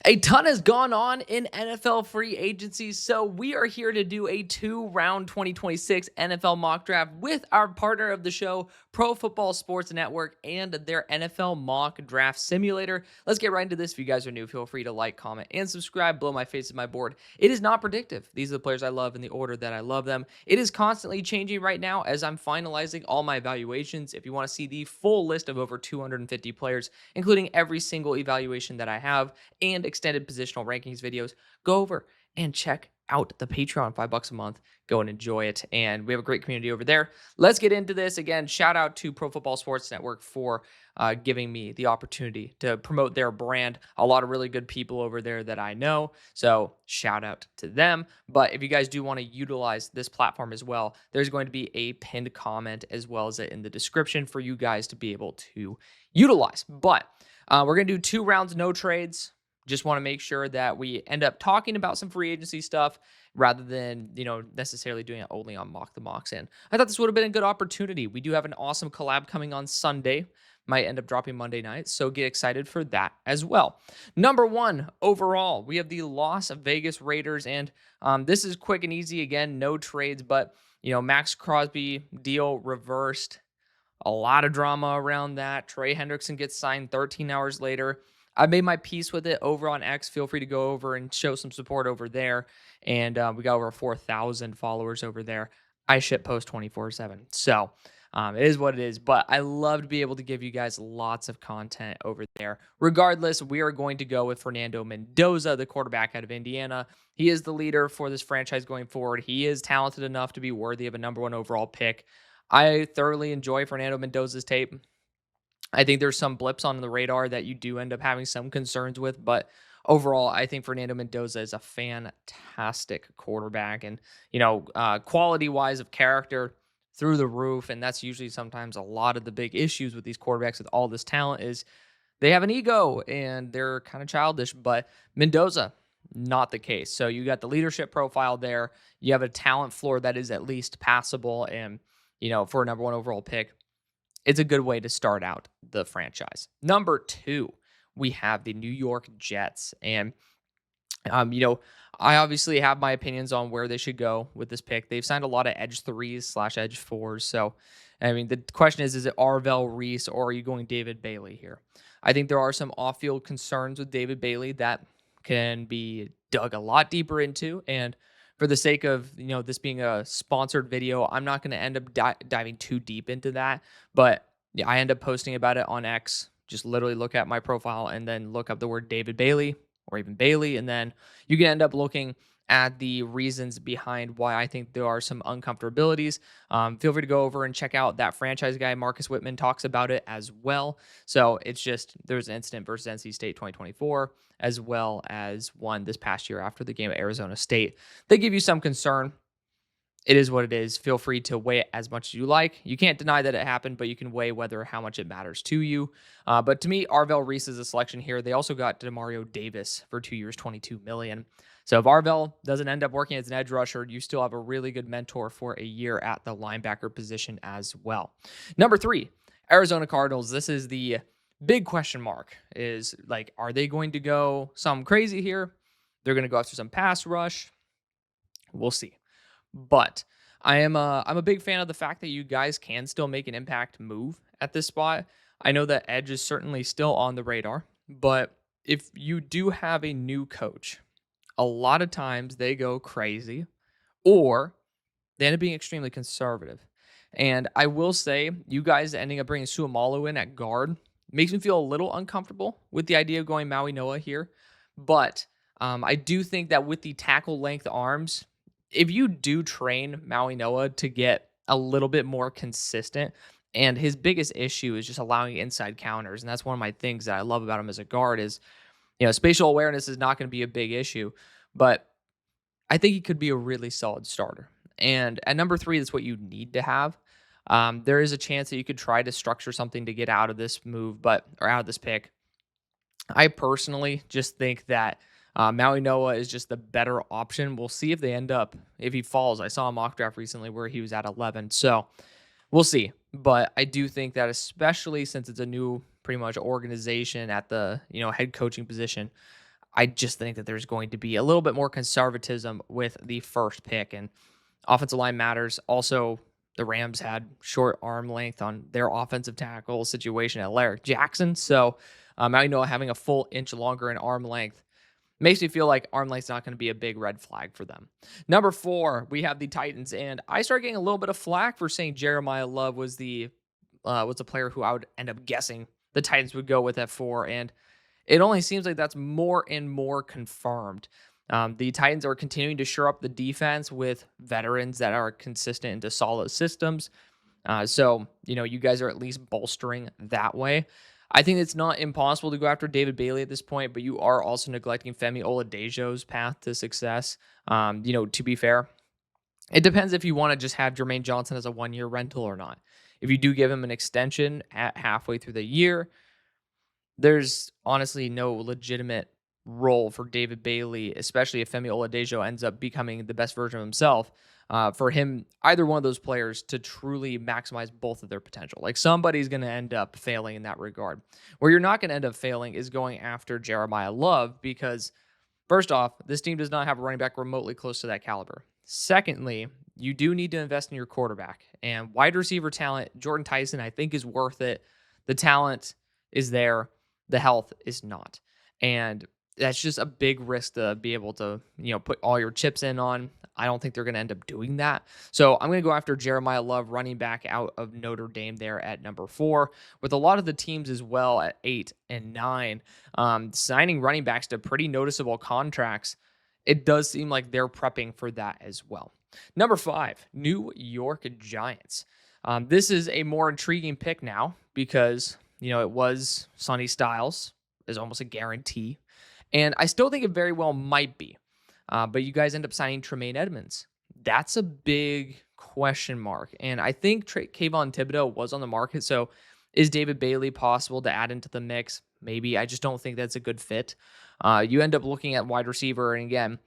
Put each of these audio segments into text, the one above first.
A ton has gone on in NFL free agency, so we are here to do a 2-round 2026 NFL mock draft with our partner of the show, Pro Football Sports Network, and their NFL mock draft simulator. Let's get right into this. If you guys are new, feel free to like, comment, and subscribe. Below my face is my board. It is not predictive. These are the players I love in the order that I love them. It is constantly changing right now as I'm finalizing all my evaluations. If you want to see the full list of over 250 players, including every single evaluation that I have, and extended positional rankings videos, go over and check out the Patreon. $5 a month. Go and enjoy it. And we have a great community over there. Let's get into this. Again, shout out to Pro Football Sports Network for giving me the opportunity to promote their brand. A lot of really good people over there that I know. So shout out to them. But if you guys do want to utilize this platform as well, there's going to be a pinned comment as well as in the description for you guys to be able to utilize. But we're going to do 2 rounds, no trades. Just want to make sure that we end up talking about some free agency stuff rather than, necessarily doing it only on Mock the Mocks. And I thought this would have been a good opportunity. We do have an awesome collab coming on Sunday. Might end up dropping Monday night, so get excited for that as well. Number 1 overall, we have the Las Vegas Raiders, and this is quick and easy. Again, no trades, but, Max Crosby deal reversed. A lot of drama around that. Trey Hendrickson gets signed 13 hours later. I made my peace with it over on X. Feel free to go over and show some support over there. And we got over 4,000 followers over there. I shit post 24/7. So it is what it is. But I love to be able to give you guys lots of content over there. Regardless, we are going to go with Fernando Mendoza, the quarterback out of Indiana. He is the leader for this franchise going forward. He is talented enough to be worthy of a number 1 overall pick. I thoroughly enjoy Fernando Mendoza's tape. I think there's some blips on the radar that you do end up having some concerns with, but overall, I think Fernando Mendoza is a fantastic quarterback, and quality-wise of character through the roof. And that's usually sometimes a lot of the big issues with these quarterbacks with all this talent is they have an ego and they're kind of childish. But Mendoza, not the case. So you got the leadership profile there. You have a talent floor that is at least passable, and for a number 1 overall pick, it's a good way to start out the franchise. Number 2, we have the New York Jets. And, I obviously have my opinions on where they should go with this pick. They've signed a lot of edge 3s/edge 4s. So, the question is it Arvell Reese or are you going David Bailey here? I think there are some off-field concerns with David Bailey that can be dug a lot deeper into. And for the sake of, this being a sponsored video, I'm not going to end up diving too deep into that. But yeah, I end up posting about it on X. Just literally look at my profile and then look up the word David Bailey or even Bailey. And then you can end up looking at the reasons behind why I think there are some uncomfortabilities. Feel free to go over and check out that franchise guy, Marcus Whitman, talks about it as well. So it's just, there's an incident versus NC State 2024, as well as one this past year after the game at Arizona State. They give you some concern. It is what it is. Feel free to weigh it as much as you like. You can't deny that it happened, but you can weigh how much it matters to you. But to me, Arvell Reese is a selection here. They also got Demario Davis for 2 years, $22 million. So if Arvell doesn't end up working as an edge rusher, you still have a really good mentor for a year at the linebacker position as well. Number 3, Arizona Cardinals. This is the big question mark. Is are they going to go something crazy here? They're going to go after some pass rush. We'll see. But I'm a big fan of the fact that you guys can still make an impact move at this spot. I know that edge is certainly still on the radar, but if you do have a new coach, a lot of times they go crazy or they end up being extremely conservative. And I will say, you guys ending up bringing Suamalo in at guard makes me feel a little uncomfortable with the idea of going Maui Noah here. But I do think that with the tackle length arms, if you do train Maui Noah to get a little bit more consistent, and his biggest issue is just allowing inside counters, and that's one of my things that I love about him as a guard is, spatial awareness is not going to be a big issue, but I think he could be a really solid starter. And at number 3, that's what you need to have. There is a chance that you could try to structure something to get out of this move, or out of this pick. I personally just think that Maui Noah is just the better option. We'll see if he falls. I saw a mock draft recently where he was at 11. So we'll see. But I do think that, especially since it's a new pretty much organization at the, head coaching position, I just think that there's going to be a little bit more conservatism with the first pick, and offensive line matters. Also, the Rams had short arm length on their offensive tackle situation at Larry Jackson. So I know having a full inch longer in arm length makes me feel like arm length's not going to be a big red flag for them. Number 4, we have the Titans, and I started getting a little bit of flack for saying Jeremiah Love was a player who I would end up guessing the Titans would go with at 4, and it only seems like that's more and more confirmed. The Titans are continuing to shore up the defense with veterans that are consistent into solid systems. So, you guys are at least bolstering that way. I think it's not impossible to go after David Bailey at this point, but you are also neglecting Femi Oladejo's path to success. To be fair, it depends if you want to just have Jermaine Johnson as a 1-year rental or not. If you do give him an extension at halfway through the year, there's honestly no legitimate role for David Bailey, especially if Femi Oladejo ends up becoming the best version of himself. For him, either one of those players to truly maximize both of their potential. Like somebody's going to end up failing in that regard. Where you're not going to end up failing is going after Jeremiah Love because, first off, this team does not have a running back remotely close to that caliber. Secondly, you do need to invest in your quarterback. And wide receiver talent, Jordan Tyson, I think is worth it. The talent is there. The health is not. And that's just a big risk to be able to, put all your chips in on. I don't think they're going to end up doing that. So I'm going to go after Jeremiah Love, running back out of Notre Dame there at number 4, with a lot of the teams as well at 8 and 9, signing running backs to pretty noticeable contracts. It does seem like they're prepping for that as well. Number 5, New York Giants. This is a more intriguing pick now because, it was Sonny Styles is almost a guarantee. And I still think it very well might be. But you guys end up signing Tremaine Edmonds. That's a big question mark. And I think Kayvon Thibodeau was on the market. So is David Bailey possible to add into the mix? Maybe. I just don't think that's a good fit. You end up looking at wide receiver. And again,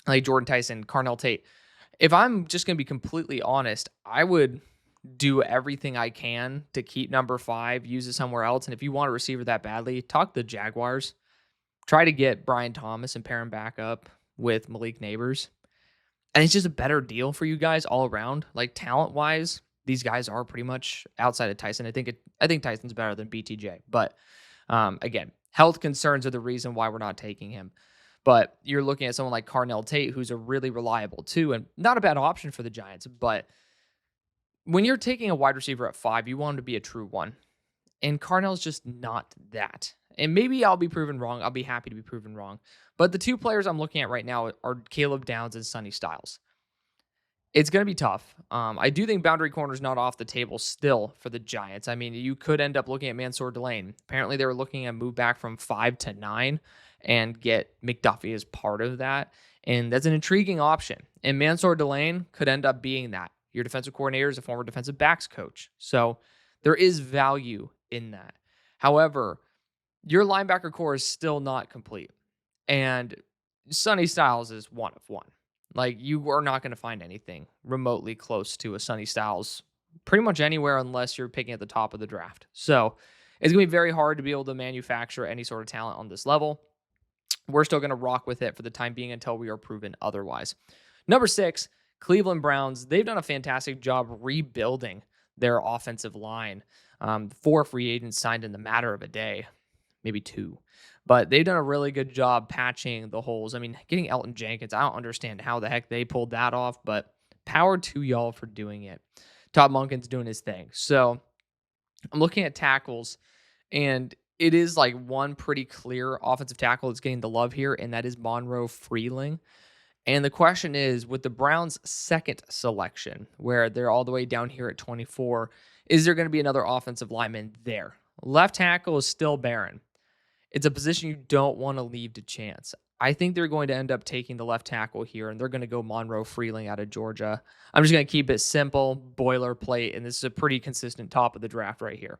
like Jordan Tyson, Carnell Tate. If I'm just going to be completely honest, I would do everything I can to keep number 5, use it somewhere else. And if you want a receiver that badly, talk to the Jaguars. Try to get Brian Thomas and pair him back up with Malik Neighbors. And it's just a better deal for you guys all around. Like talent-wise, these guys are pretty much outside of Tyson. I think Tyson's better than BTJ. But again, health concerns are the reason why we're not taking him. But you're looking at someone like Carnell Tate, who's a really reliable too, and not a bad option for the Giants. But when you're taking a wide receiver at 5, you want him to be a true one. And Carnell's just not that. And maybe I'll be proven wrong. I'll be happy to be proven wrong. But the 2 players I'm looking at right now are Caleb Downs and Sonny Styles. It's going to be tough. I do think boundary corner is not off the table still for the Giants. I mean, you could end up looking at Mansour Delane. Apparently, they were looking at move back from 5 to 9 and get McDuffie as part of that. And that's an intriguing option. And Mansour Delane could end up being that. Your defensive coordinator is a former defensive backs coach. So there is value in that. However, your linebacker core is still not complete. And Sonny Styles is one of one. Like, you are not going to find anything remotely close to a Sonny Styles pretty much anywhere unless you're picking at the top of the draft. So it's going to be very hard to be able to manufacture any sort of talent on this level. We're still going to rock with it for the time being until we are proven otherwise. Number 6, Cleveland Browns. They've done a fantastic job rebuilding their offensive line. 4 free agents signed in the matter of a day, maybe 2. But they've done a really good job patching the holes. I mean, getting Elton Jenkins, I don't understand how the heck they pulled that off, but power to y'all for doing it. Todd Monken's doing his thing. So I'm looking at tackles, and it is like one pretty clear offensive tackle that's getting the love here, and that is Monroe Freeling. And the question is, with the Browns' second selection, where they're all the way down here at 24, is there going to be another offensive lineman there? Left tackle is still barren. It's a position you don't want to leave to chance. I think they're going to end up taking the left tackle here, and they're going to go Monroe Freeling out of Georgia. I'm just going to keep it simple, boilerplate, and this is a pretty consistent top of the draft right here.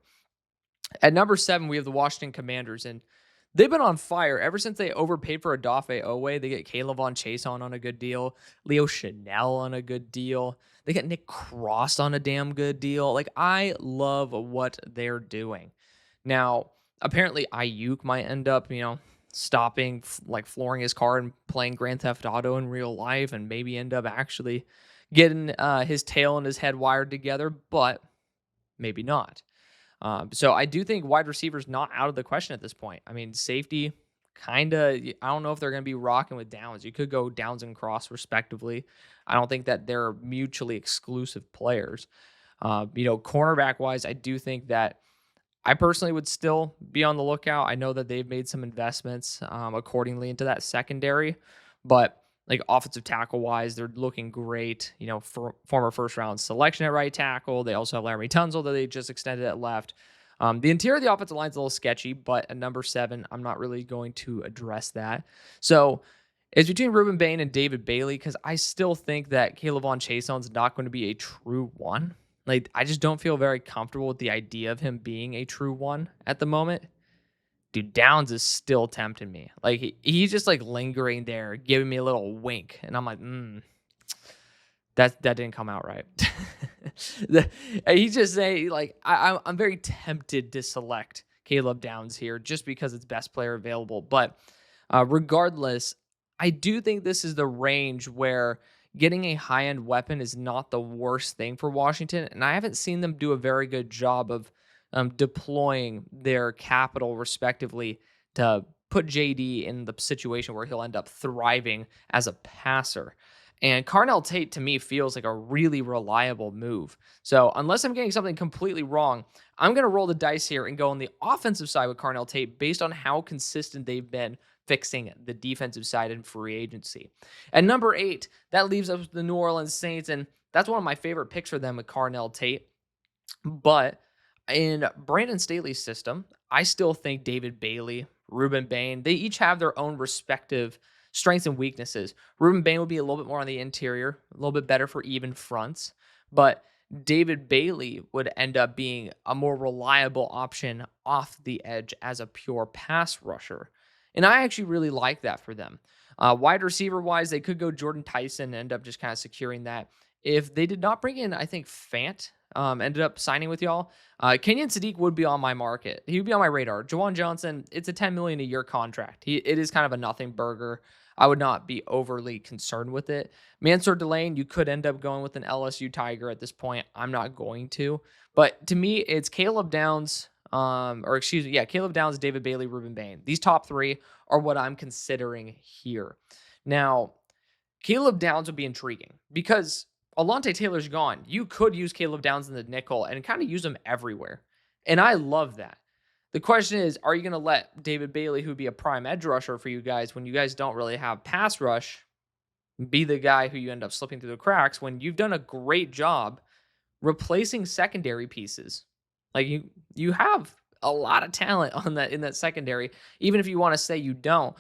At number 7, we have the Washington Commanders, and they've been on fire ever since they overpaid for Odafe Owe. They get Caleb Von Chase on a good deal, Leo Chanel on a good deal. They got Nick Cross on a damn good deal. Like, I love what they're doing. Now, apparently Ayuk might end up, stopping, like flooring his car and playing Grand Theft Auto in real life and maybe end up actually getting his tail and his head wired together, but maybe not. So I do think wide receivers not out of the question at this point. I mean, safety, kind of, I don't know if they're going to be rocking with Downs. You could go Downs and Cross respectively. I don't think that they're mutually exclusive players. Cornerback wise, I do think that I personally would still be on the lookout. I know that they've made some investments accordingly into that secondary, but like offensive tackle wise, they're looking great. For former first round selection at right tackle. They also have Laremy Tunsil that they just extended at left. The interior of the offensive line is a little sketchy, but at number 7, I'm not really going to address that. So it's between Ruben Bain and David Bailey because I still think that Caleb Von Chason's not going to be a true one. Like, I just don't feel very comfortable with the idea of him being a true one at the moment. Dude, Downs is still tempting me. Like, he's just like lingering there, giving me a little wink. And I'm like, that didn't come out right. He's just saying, like, I'm very tempted to select Caleb Downs here just because it's best player available. But regardless, I do think this is the range where getting a high-end weapon is not the worst thing for Washington, and I haven't seen them do a very good job of deploying their capital respectively to put JD in the situation where he'll end up thriving as a passer. And Carnell Tate, to me, feels like a really reliable move. So unless I'm getting something completely wrong, I'm going to roll the dice here and go on the offensive side with Carnell Tate based on how consistent they've been fixing the defensive side in free agency. At number 8, that leaves us with the New Orleans Saints, and that's one of my favorite picks for them with Carnell Tate. But in Brandon Staley's system, I still think David Bailey, Ruben Bain, they each have their own respective strengths and weaknesses. Ruben Bain would be a little bit more on the interior, a little bit better for even fronts, but David Bailey would end up being a more reliable option off the edge as a pure pass rusher. And I actually really like that for them. Wide receiver wise, they could go Jordan Tyson and end up just kind of securing that. If they did not bring in, I think Fant ended up signing with y'all. Kenyon Sadiq would be on my market. He would be on my radar. Jawan Johnson, it's a $10 million a year contract. It is kind of a nothing burger. I would not be overly concerned with it. Mansour Delane, you could end up going with an LSU Tiger at this point. I'm not going to. But to me, it's Caleb Downs, Caleb Downs, David Bailey, Ruben Bain. These top 3 are what I'm considering here. Now, Caleb Downs would be intriguing because Alontae Taylor's gone. You could use Caleb Downs in the nickel and kind of use him everywhere. And I love that. The question is, are you going to let David Bailey, who'd be a prime edge rusher for you guys when you guys don't really have pass rush, be the guy who you end up slipping through the cracks when you've done a great job replacing secondary pieces? Like you have a lot of talent on that in that secondary, even if you want to say you don't.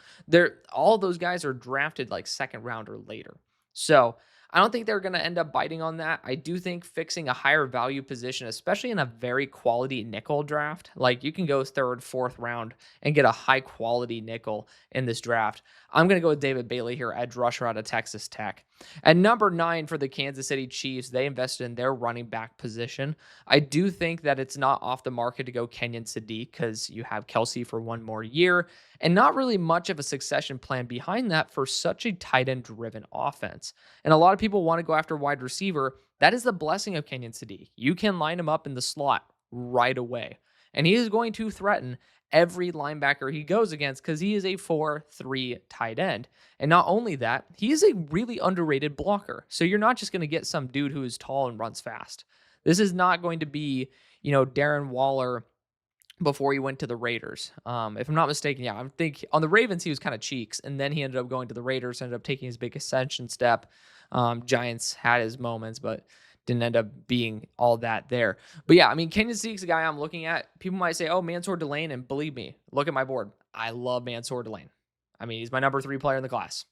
All those guys are drafted like second round or later. So I don't think they're going to end up biting on that. I do think fixing a higher value position, especially in a very quality nickel draft, like you can go 3rd, 4th round and get a high quality nickel in this draft. I'm going to go with David Bailey here, edge rusher out of Texas Tech. At number 9 for the Kansas City Chiefs, they invested in their running back position. I do think that it's not off the market to go Kenyon Sadiq because you have Kelsey for one more year and not really much of a succession plan behind that for such a tight end driven offense. And a lot of people want to go after wide receiver. That is the blessing of Kenyon Sadiq. You can line him up in the slot right away. And he is going to threaten every linebacker he goes against because he is a 4-3 tight end. And not only that, he is a really underrated blocker. So you're not just going to get some dude who is tall and runs fast. This is not going to be, Darren Waller before he went to the Raiders. If I'm not mistaken, I think on the Ravens, he was kind of cheeks. And then he ended up going to the Raiders, ended up taking his big ascension step. Giants had his moments, but didn't end up being all that there. But yeah, Kenyon Sadiq's a guy I'm looking at. People might say, oh, Mansour Delane, and believe me, look at my board. I love Mansour Delane. He's my number 3 player in the class.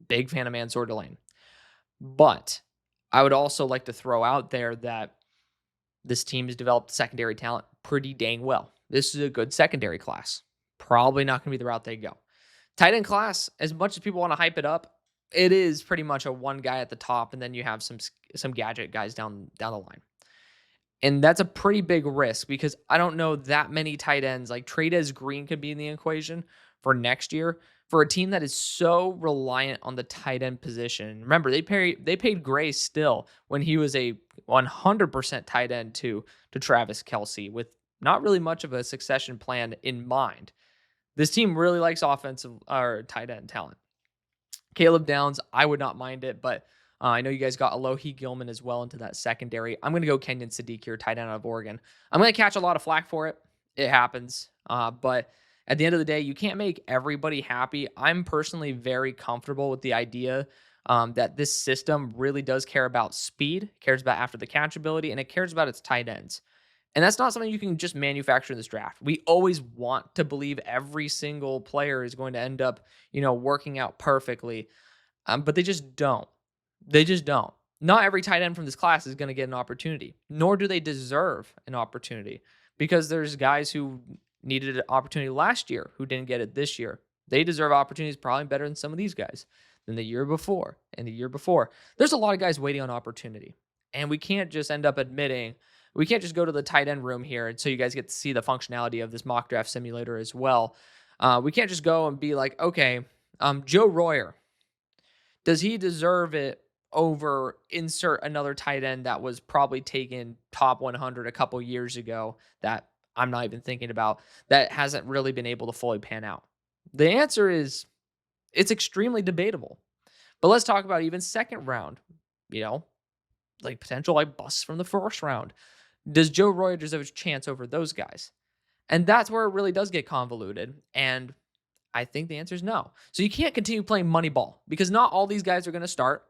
Big fan of Mansour Delane. But I would also like to throw out there that this team has developed secondary talent pretty dang well. This is a good secondary class. Probably not going to be the route they go. Tight end class, as much as people want to hype it up, it is pretty much a one guy at the top, and then you have some gadget guys down the line. And that's a pretty big risk because I don't know that many tight ends. Like Tradez Green could be in the equation. for next year for a team that is so reliant on the tight end position. Remember, they paid Gray still when he was a 100% tight end to Travis Kelce with not really much of a succession plan in mind. This team really likes offensive or tight end talent. Caleb Downs, I would not mind it, but I know you guys got Alohi Gilman as well into that secondary. I'm going to go Kenyon Sadiq here, tight end out of Oregon. I'm going to catch a lot of flack for it. It happens. But at the end of the day, you can't make everybody happy. I'm personally very comfortable with the idea that this system really does care about speed, cares about after the catch ability, and it cares about its tight ends. And that's not something you can just manufacture in this draft. We always want to believe every single player is going to end up, working out perfectly. But they just don't. They just don't. Not every tight end from this class is going to get an opportunity, nor do they deserve an opportunity because there's guys who needed an opportunity last year who didn't get it this year. They deserve opportunities probably better than some of these guys than the year before and the year before. There's a lot of guys waiting on opportunity, and we can't just end up admitting we can't just go to the tight end room here and so you guys get to see the functionality of this mock draft simulator as well. We can't just go and be like, okay, Joe Royer, does he deserve it over insert another tight end that was probably taken top 100 a couple years ago that I'm not even thinking about that hasn't really been able to fully pan out? The answer is it's extremely debatable. But let's talk about even second round, you know, like potential like busts from the first round. Does Joe Royer deserve a chance over those guys? And that's where it really does get convoluted. And I think the answer is no. So you can't continue playing money ball because not all these guys are going to start.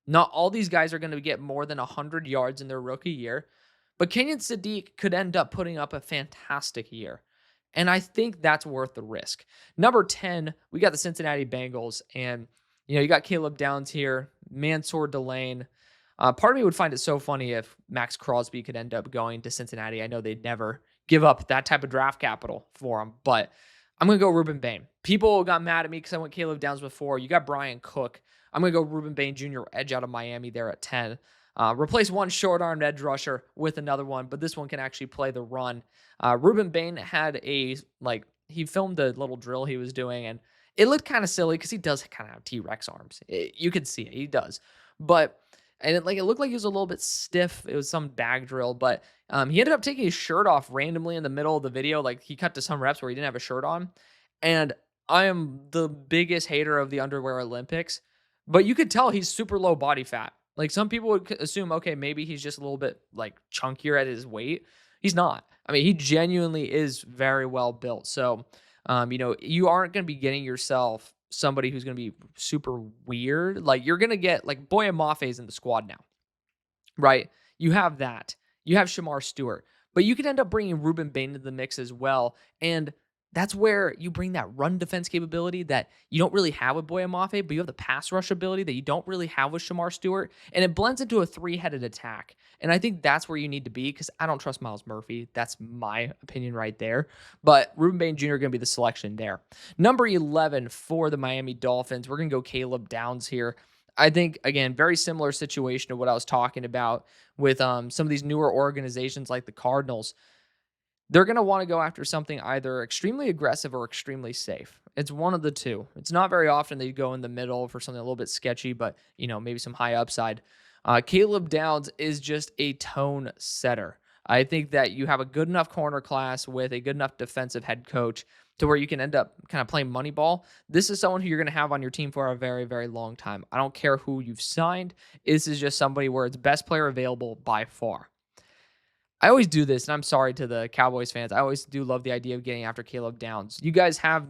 Not all these guys are going to get more than 100 yards in their rookie year. But Kenyon Sadiq could end up putting up a fantastic year. And I think that's worth the risk. Number 10, we got the Cincinnati Bengals. And, you got Caleb Downs here, Mansour Delane. Part of me would find it so funny if Max Crosby could end up going to Cincinnati. I know they'd never give up that type of draft capital for him, but I'm going to go Ruben Bain. People got mad at me because I went Caleb Downs before. You got Brian Cook. I'm going to go Ruben Bain Jr. edge out of Miami there at 10. Replace one short-armed edge rusher with another one, but this one can actually play the run. Ruben Bain had he filmed a little drill he was doing, and it looked kind of silly because he does kind of have T-Rex arms. You could see it. He does. And it looked like he was a little bit stiff. It was some bag drill, but he ended up taking his shirt off randomly in the middle of the video. Like he cut to some reps where he didn't have a shirt on. And I am the biggest hater of the underwear Olympics, but you could tell he's super low body fat. Like some people would assume, okay, maybe he's just a little bit like chunkier at his weight. He's not. I mean, he genuinely is very well built. So, you aren't going to be getting yourself somebody who's going to be super weird. Like you're going to get like Boye Mafe's in the squad now, right? You have that. You have Shamar Stewart, but you could end up bringing Ruben Bain into the mix as well. And that's where you bring that run defense capability that you don't really have with Boye Mafe, but you have the pass rush ability that you don't really have with Shamar Stewart. And it blends into a three-headed attack. And I think that's where you need to be because I don't trust Myles Murphy. That's my opinion right there. But Ruben Bain Jr. going to be the selection there. Number 11 for the Miami Dolphins. We're going to go Caleb Downs here. I think, again, very similar situation to what I was talking about with some of these newer organizations like the Cardinals. They're going to want to go after something either extremely aggressive or extremely safe. It's one of the two. It's not very often that you go in the middle for something a little bit sketchy, but, maybe some high upside. Caleb Downs is just a tone setter. I think that you have a good enough corner class with a good enough defensive head coach to where you can end up kind of playing money ball. This is someone who you're going to have on your team for a very, very long time. I don't care who you've signed. This is just somebody where it's best player available by far. I always do this, and I'm sorry to the Cowboys fans. I always do love the idea of getting after Caleb Downs. You guys have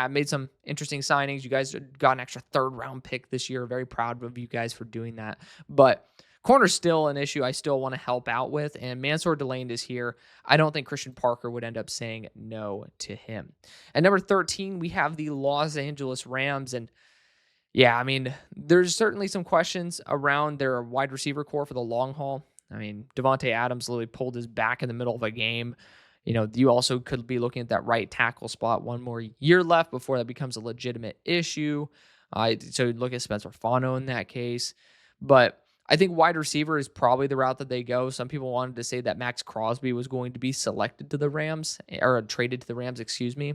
made some interesting signings. You guys got an extra third-round pick this year. Very proud of you guys for doing that. But corner's still an issue I still want to help out with, and Mansour Delane is here. I don't think Christian Parker would end up saying no to him. At number 13, we have the Los Angeles Rams, and yeah, I mean, there's certainly some questions around their wide receiver core for the long haul. I mean, Devontae Adams literally pulled his back in the middle of a game. You also could be looking at that right tackle spot. One more year left before that becomes a legitimate issue. So look at Spencer Fano in that case. But I think wide receiver is probably the route that they go. Some people wanted to say that Max Crosby was going to be selected to the Rams or traded to the Rams, excuse me.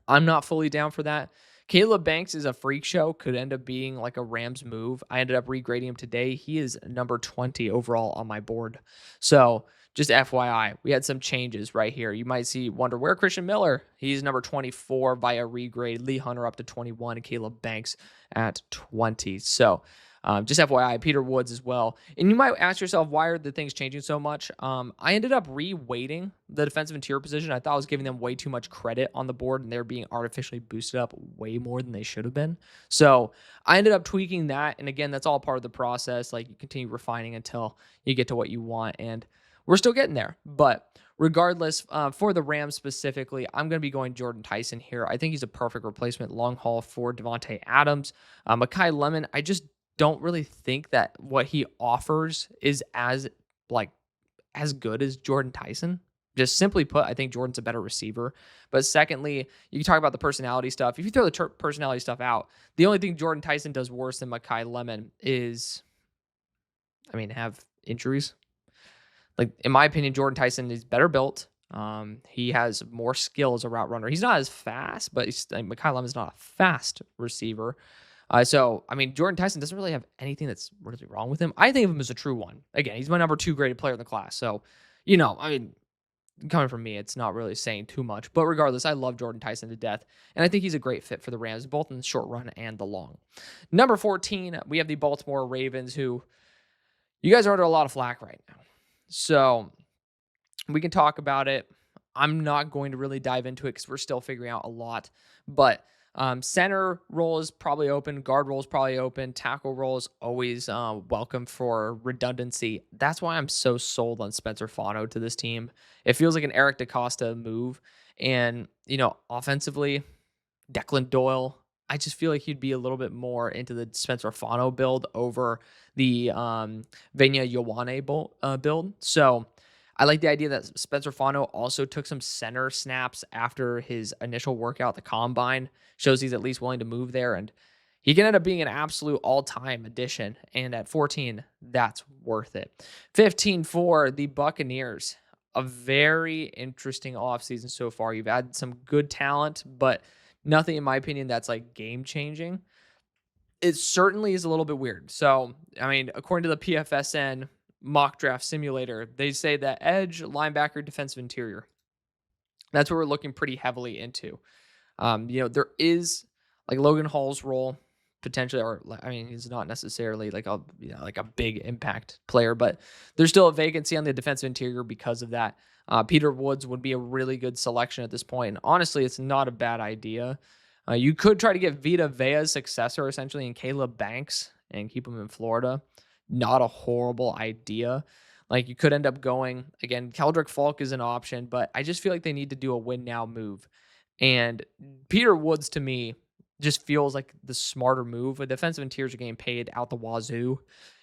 I'm not fully down for that. Caleb Banks is a freak show, could end up being like a Rams move. I ended up regrading him today. He is number 20 overall on my board. So just FYI, we had some changes right here. You might wonder where Christian Miller. He's number 24 via regrade. Lee Hunter up to 21 and Caleb Banks at 20. So just FYI, Peter Woods as well. And you might ask yourself, why are the things changing so much? I ended up re-weighting the defensive interior position. I thought I was giving them way too much credit on the board, and they're being artificially boosted up way more than they should have been. So I ended up tweaking that. And again, that's all part of the process. Like, you continue refining until you get to what you want. And we're still getting there. But regardless, for the Rams specifically, I'm going to be going Jordan Tyson here. I think he's a perfect replacement long haul for Devontae Adams. Mekhi Lemon, I just don't really think that what he offers is like as good as Jordan Tyson. Just simply put, I think Jordan's a better receiver. But secondly, you talk about the personality stuff. If you throw the personality stuff out, the only thing Jordan Tyson does worse than Mekhi Lemon is, have injuries. Like, in my opinion, Jordan Tyson is better built. He has more skill as a route runner. He's not as fast, but Mekhi Lemon's not a fast receiver. Jordan Tyson doesn't really have anything that's really wrong with him. I think of him as a true one. Again, he's my number 2 graded player in the class. So, coming from me, it's not really saying too much. But regardless, I love Jordan Tyson to death. And I think he's a great fit for the Rams, both in the short run and the long. Number 14, we have the Baltimore Ravens, who you guys are under a lot of flack right now. So we can talk about it. I'm not going to really dive into it because we're still figuring out a lot. But center role is probably open. Guard role is probably open. Tackle role is always welcome for redundancy. That's why I'm so sold on Spencer Fano to this team. It feels like an Eric DaCosta move. And, offensively, Declan Doyle, I just feel like he'd be a little bit more into the Spencer Fano build over the Venya Ioane build. So I like the idea that Spencer Fano also took some center snaps after his initial workout at the combine. Shows he's at least willing to move there, and he can end up being an absolute all-time addition. And at 14, that's worth it. 15 for the Buccaneers. A very interesting offseason so far. You've had some good talent, but nothing, in my opinion, that's like game-changing. It certainly is a little bit weird. So, according to the PFSN mock draft simulator, they say that edge, linebacker, defensive interior. That's what we're looking pretty heavily into. There is like Logan Hall's role potentially, or he's not necessarily like a big impact player, but there's still a vacancy on the defensive interior because of that. Peter Woods would be a really good selection at this point. And honestly, it's not a bad idea. You could try to get Vita Vea's successor essentially in Caleb Banks and keep him in Florida. Not a horrible idea. Like, you could end up going, again, Keldrick Falk is an option, but I just feel like they need to do a win now move. And Peter Woods, to me, just feels like the smarter move. The defensive interiors are getting paid out the wazoo,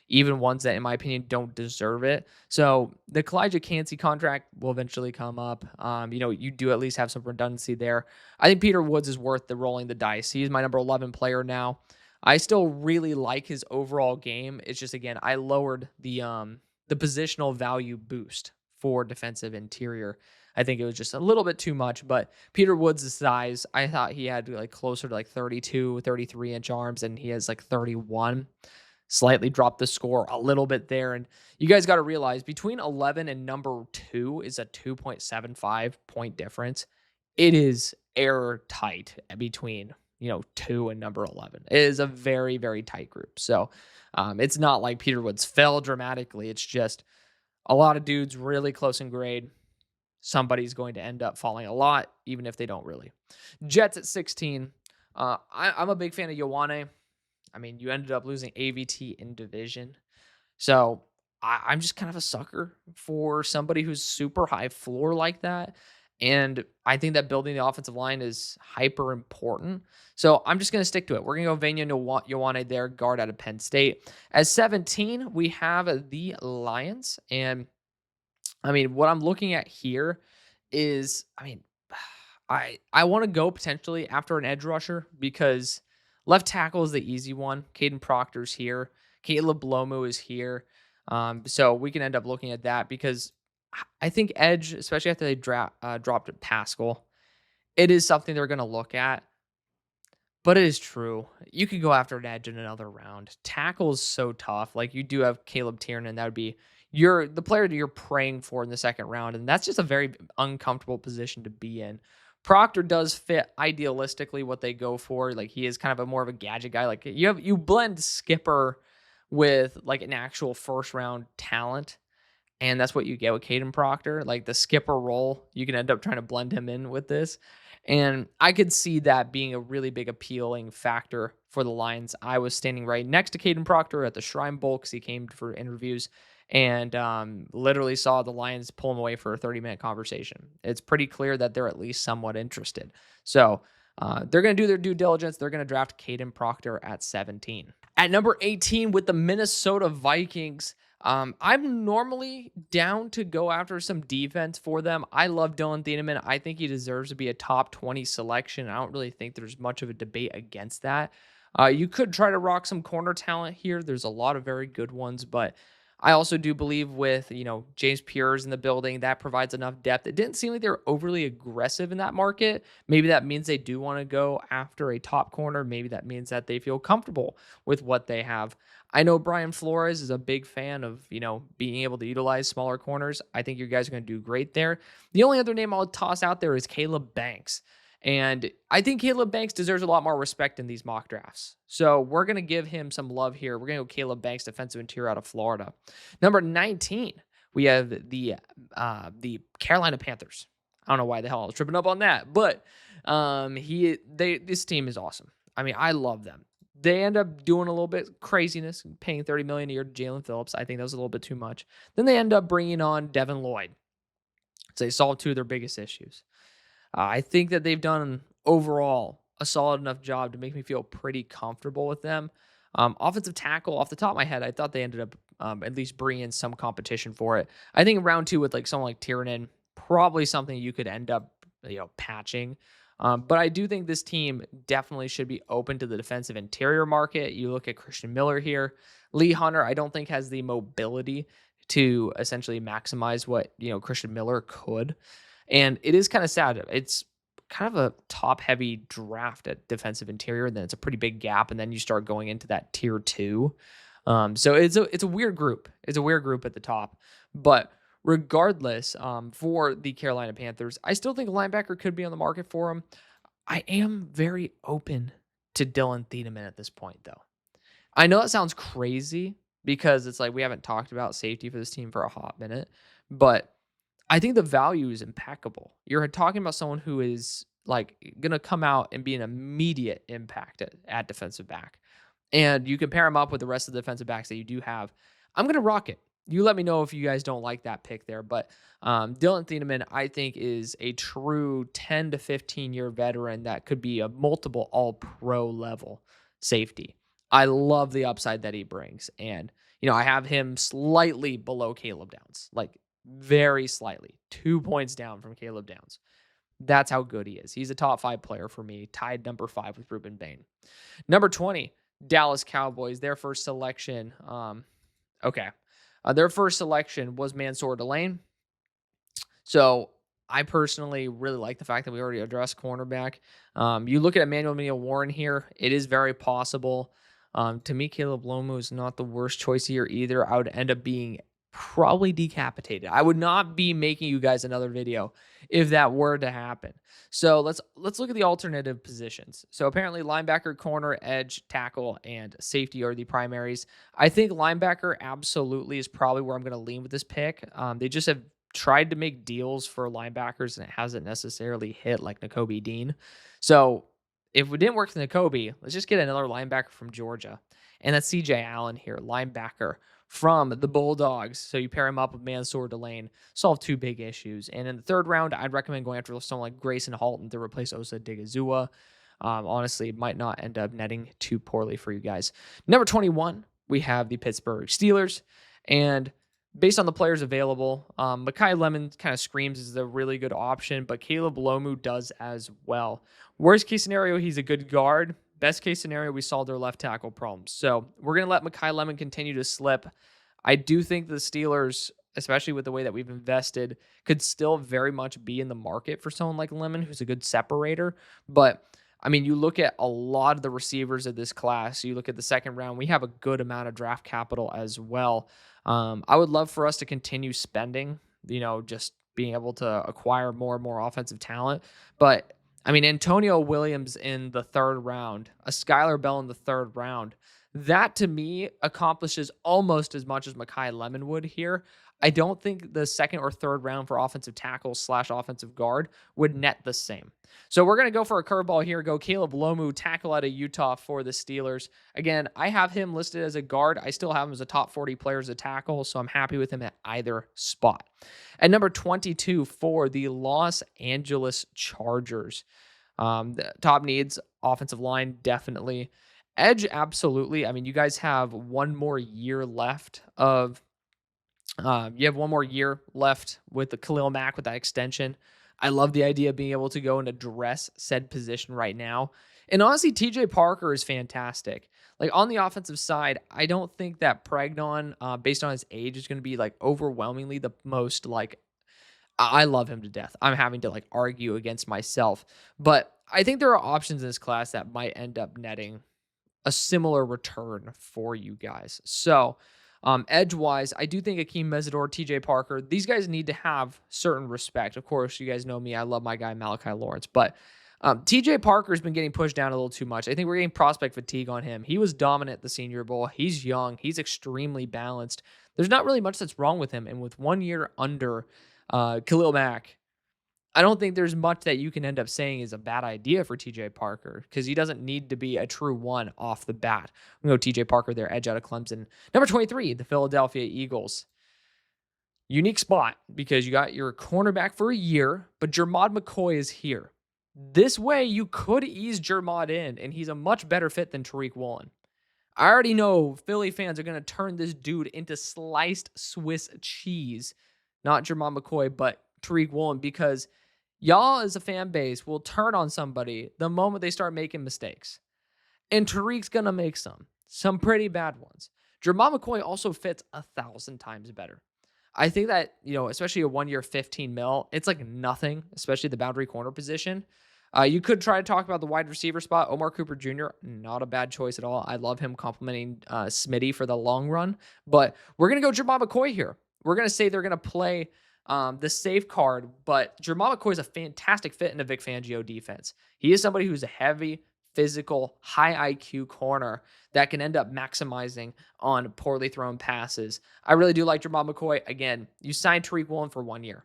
even ones that, in my opinion, don't deserve it. So the Kalijah Cansey contract will eventually come up. You do at least have some redundancy there. I think Peter Woods is worth the rolling the dice. He's my number 11 player now. I still really like his overall game. It's just, again, I lowered the positional value boost for defensive interior. I think it was just a little bit too much, but Peter Woods' size, I thought he had like closer to like 32, 33 inch arms, and he has like 31. Slightly dropped the score a little bit there. And you guys got to realize between 11 and number 2 is a 2.75 point difference. It is airtight between 2 and number 11. It is a very, very tight group. So it's not like Peter Woods fell dramatically. It's just a lot of dudes really close in grade. Somebody's going to end up falling a lot, even if they don't really. Jets at 16. I'm a big fan of Ioane. You ended up losing AVT in division. So I'm just kind of a sucker for somebody who's super high floor like that. And I think that building the offensive line is hyper important. So I'm just going to stick to it. We're going to go Vanya Ioane there, guard out of Penn State. At 17, we have the Lions. And what I'm looking at here is, I want to go potentially after an edge rusher because left tackle is the easy one. Caden Proctor's here. Caleb Lomu is here. So we can end up looking at that because I think edge, especially after they dropped Pascal, It is something they're going to look at. But it is true. You could go after an edge in another round. Tackle is so tough. Like you do have Caleb Tiernan, that would be the player that you're praying for in the second round, and that's just a very uncomfortable position to be in. Proctor does fit idealistically what they go for. Like he is kind of a more of a gadget guy. Like you blend Skipper with like an actual first round talent, and that's what you get with Caden Proctor, like the skipper role. You can end up trying to blend him in with this. And I could see that being a really big appealing factor for the Lions. I was standing right next to Caden Proctor at the Shrine Bowl because he came for interviews and literally saw the Lions pull him away for a 30-minute conversation. It's pretty clear that they're at least somewhat interested. So they're going to do their due diligence. They're going to draft Caden Proctor at 17. At number 18 with the Minnesota Vikings, I'm normally down to go after some defense for them. I love Dylan Thieneman. I think he deserves to be a top 20 selection. I don't really think there's much of a debate against that. You could try to rock some corner talent here. There's a lot of very good ones, but I also do believe with, James Pierre's in the building, that provides enough depth. It didn't seem like they were overly aggressive in that market. Maybe that means they do want to go after a top corner. Maybe that means that they feel comfortable with what they have. I know Brian Flores is a big fan of, being able to utilize smaller corners. I think you guys are going to do great there. The only other name I'll toss out there is Caleb Banks. And I think Caleb Banks deserves a lot more respect in these mock drafts. So we're going to give him some love here. We're going to go Caleb Banks, defensive interior out of Florida. Number 19, we have the Carolina Panthers. I don't know why the hell I was tripping up on that, but this team is awesome. I mean, I love them. They end up doing a little bit craziness, paying $30 million a year to Jalen Phillips. I think that was a little bit too much. Then they end up bringing on Devin Lloyd. So they solved two of their biggest issues. I think that they've done overall a solid enough job to make me feel pretty comfortable with them. Offensive tackle, off the top of my head, I thought they ended up at least bringing in some competition for it. I think in round two with like someone like Tiernan, probably something you could end up patching. But I do think this team definitely should be open to the defensive interior market. You look at Christian Miller here. Lee Hunter, I don't think has the mobility to essentially maximize what, Christian Miller could. And it is kind of sad. It's kind of a top-heavy draft at defensive interior, and then it's a pretty big gap, and then you start going into that tier 2. So it's a weird group. It's a weird group at the top. But regardless, for the Carolina Panthers, I still think a linebacker could be on the market for them. I am very open to Dylan Thieneman at this point, though. I know that sounds crazy because it's like we haven't talked about safety for this team for a hot minute, but I think the value is impeccable. You're talking about someone who is like going to come out and be an immediate impact at defensive back. And you can pair him up with the rest of the defensive backs that you do have. I'm going to rock it. You let me know if you guys don't like that pick there. But Dylan Thieneman, I think, is a true 10 to 15-year veteran that could be a multiple all-pro level safety. I love the upside that he brings. And, I have him slightly below Caleb Downs, like very slightly, 2 points down from Caleb Downs. That's how good he is. He's a top 5 player for me, tied number 5 with Ruben Bain. Number 20, Dallas Cowboys, their first selection. Their first selection was Mansour Delane. So I personally really like the fact that we already addressed cornerback. You look at Emmanuel Warren here, it is very possible. To me, Caleb Lomu is not the worst choice here either. I would end up being probably decapitated. I would not be making you guys another video if that were to happen. So let's look at the alternative positions. So apparently linebacker, corner, edge, tackle, and safety are the primaries. I think linebacker absolutely is probably where I'm going to lean with this pick. They just have tried to make deals for linebackers and it hasn't necessarily hit like Nakobe Dean. So if we didn't work with Nakobe, let's just get another linebacker from Georgia. And that's CJ Allen here, linebacker from the Bulldogs. So you pair him up with Mansour Delane, solve 2 big issues. And in the third round, I'd recommend going after someone like Grayson Halton to replace Osa Digizua. Honestly, it might not end up netting too poorly for you guys. Number 21, we have the Pittsburgh Steelers. And based on the players available, Mekhi Lemon kind of screams as a really good option, but Caleb Lomu does as well. Worst case scenario, he's a good guard. Best case scenario, we solved their left tackle problems. So we're going to let Mekhi Lemon continue to slip. I do think the Steelers especially with the way that we've invested, could still very much be in the market for someone like Lemon, who's a good separator. But I mean, you look at a lot of the receivers of this class, you look at the second round, we have a good amount of draft capital as well. I would love for us to continue spending, just being able to acquire more and more offensive talent. But I mean, Antonio Williams in the third round, a Skylar Bell in the third round, that to me accomplishes almost as much as Mekhi Lemon would here. I don't think the second or third round for offensive tackle slash offensive guard would net the same. So we're going to go for a curveball here. Go Caleb Lomu, tackle out of Utah for the Steelers. Again, I have him listed as a guard. I still have him as a top 40 player as a tackle, so I'm happy with him at either spot. At number 22 for the Los Angeles Chargers. The top needs, offensive line, definitely. Edge, absolutely. I mean, you guys have one more year left of you have one more year left with the Khalil Mack with that extension. I love the idea of being able to go and address said position right now. And honestly, TJ Parker is fantastic. Like on the offensive side, I don't think that Pregnon, based on his age, is going to be like overwhelmingly the most like. I love him to death. I'm having to like argue against myself, but I think there are options in this class that might end up netting a similar return for you guys. So, edge-wise, I do think Akeem Mesidor, TJ Parker, these guys need to have certain respect. Of course, you guys know me. I love my guy, Malachi Lawrence. But TJ Parker's been getting pushed down a little too much. I think we're getting prospect fatigue on him. He was dominant at the Senior Bowl. He's young. He's extremely balanced. There's not really much that's wrong with him. And with 1 year under Khalil Mack, I don't think there's much that you can end up saying is a bad idea for TJ Parker because he doesn't need to be a true one off the bat. We go TJ Parker there, edge out of Clemson. Number 23, the Philadelphia Eagles. Unique spot because you got your cornerback for a year, but Jermod McCoy is here. This way, you could ease Jermod in, and he's a much better fit than Tariq Woolen. I already know Philly fans are going to turn this dude into sliced Swiss cheese. Not Jermod McCoy, but Tariq Woolen, because y'all as a fan base will turn on somebody the moment they start making mistakes. And Tariq's going to make some pretty bad ones. Jermod McCoy also fits 1,000 times better. I think that, especially a 1 year, 15 mil, it's like nothing, especially the boundary corner position. You could try to talk about the wide receiver spot. Omar Cooper Jr., not a bad choice at all. I love him complimenting Smitty for the long run. But we're going to go Jermod McCoy here. We're going to say they're going to play the safe card, but Jermod McCoy is a fantastic fit in a Vic Fangio defense. He is somebody who's a heavy, physical, high IQ corner that can end up maximizing on poorly thrown passes. I really do like Jermod McCoy. Again, you signed Tariq Woolen for 1 year.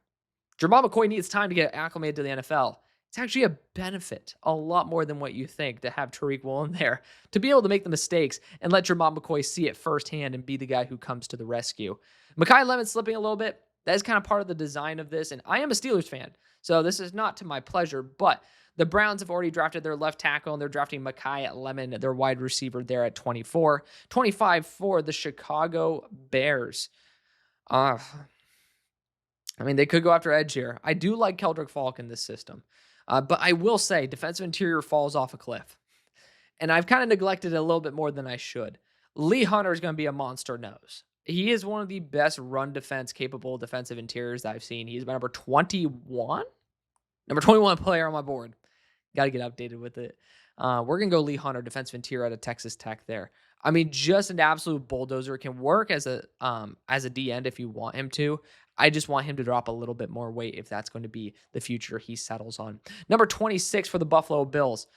Jermod McCoy needs time to get acclimated to the NFL. It's actually a benefit, a lot more than what you think, to have Tariq Woolen there, to be able to make the mistakes and let Jermod McCoy see it firsthand and be the guy who comes to the rescue. Mekhi Lemon slipping a little bit. That is kind of part of the design of this, and I am a Steelers fan, so this is not to my pleasure, but the Browns have already drafted their left tackle, and they're drafting Mekhi Lemon, their wide receiver, there at 24. 25 for the Chicago Bears. I mean, they could go after edge here. I do like Keldrick Falk in this system, but I will say defensive interior falls off a cliff, and I've kind of neglected it a little bit more than I should. Lee Hunter is going to be a monster nose. He is one of the best run defense capable defensive interiors that I've seen. He's my number 21? Number 21 player on my board. Got to get updated with it. We're going to go Lee Hunter, defensive interior out of Texas Tech there. I mean, just an absolute bulldozer. Can work as a D end if you want him to. I just want him to drop a little bit more weight if that's going to be the future he settles on. Number 26 for the Buffalo Bills.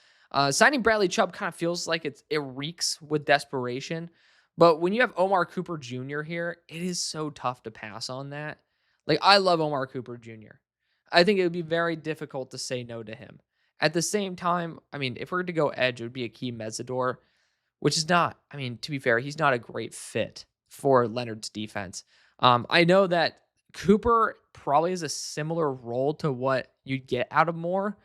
Signing Bradley Chubb kind of feels like it reeks with desperation. But when you have Omar Cooper Jr. here, it is so tough to pass on that. Like, I love Omar Cooper Jr. I think it would be very difficult to say no to him. At the same time, I mean, if we're to go edge, it would be Akeem Mesidor, which is not, I mean, to be fair, he's not a great fit for Leonard's defense. I know that Cooper probably has a similar role to what you'd get out of Moore,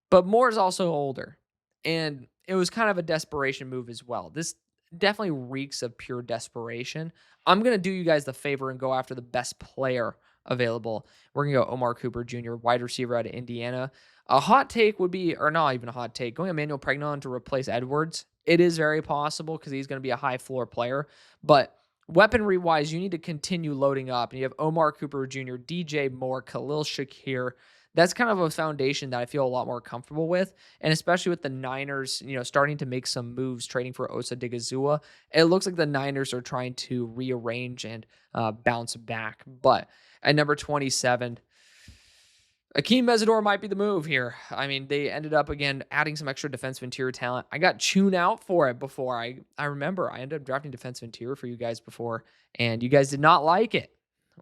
but Moore is also older. And it was kind of a desperation move as well. This definitely reeks of pure desperation. I'm going to do you guys the favor and go after the best player available. We're going to go Omar Cooper Jr., wide receiver out of Indiana. A hot take would be, or not even a hot take, going Emmanuel Pregnon to replace Edwards. It is very possible because he's going to be a high floor player. But Weaponry wise, you need to continue loading up. And you have Omar Cooper Jr., DJ Moore, Khalil Shakir. That's kind of a foundation that I feel a lot more comfortable with. And especially with the Niners, starting to make some moves, trading for Osa Digizua. It looks like the Niners are trying to rearrange and bounce back. But at number 27, Akeem Mesidor might be the move here. I mean, they ended up, again, adding some extra defensive interior talent. I got tuned out for it before. I remember I ended up drafting defensive interior for you guys before, and you guys did not like it.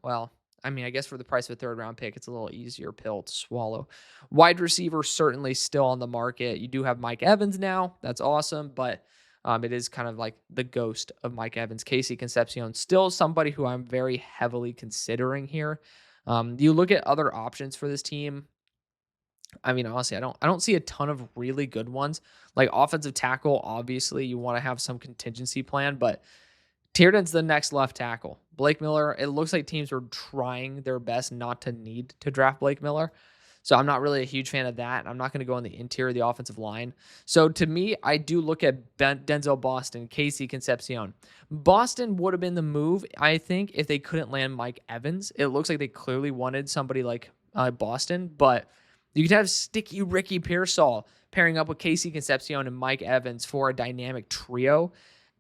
Well, I mean, I guess for the price of a third-round pick, it's a little easier pill to swallow. Wide receiver, certainly still on the market. You do have Mike Evans now. That's awesome, but it is kind of like the ghost of Mike Evans. Casey Concepcion, still somebody who I'm very heavily considering here. You look at other options for this team. I mean, honestly, I don't see a ton of really good ones. Like offensive tackle, obviously, you want to have some contingency plan, but Tierden's the next left tackle. Blake Miller, it looks like teams are trying their best not to need to draft Blake Miller. So I'm not really a huge fan of that. I'm not going to go on the interior of the offensive line. So to me, I do look at Denzel Boston, Casey Concepcion. Boston would have been the move, I think, if they couldn't land Mike Evans. It looks like they clearly wanted somebody like Boston, but you could have Sticky Ricky Pearsall pairing up with Casey Concepcion and Mike Evans for a dynamic trio.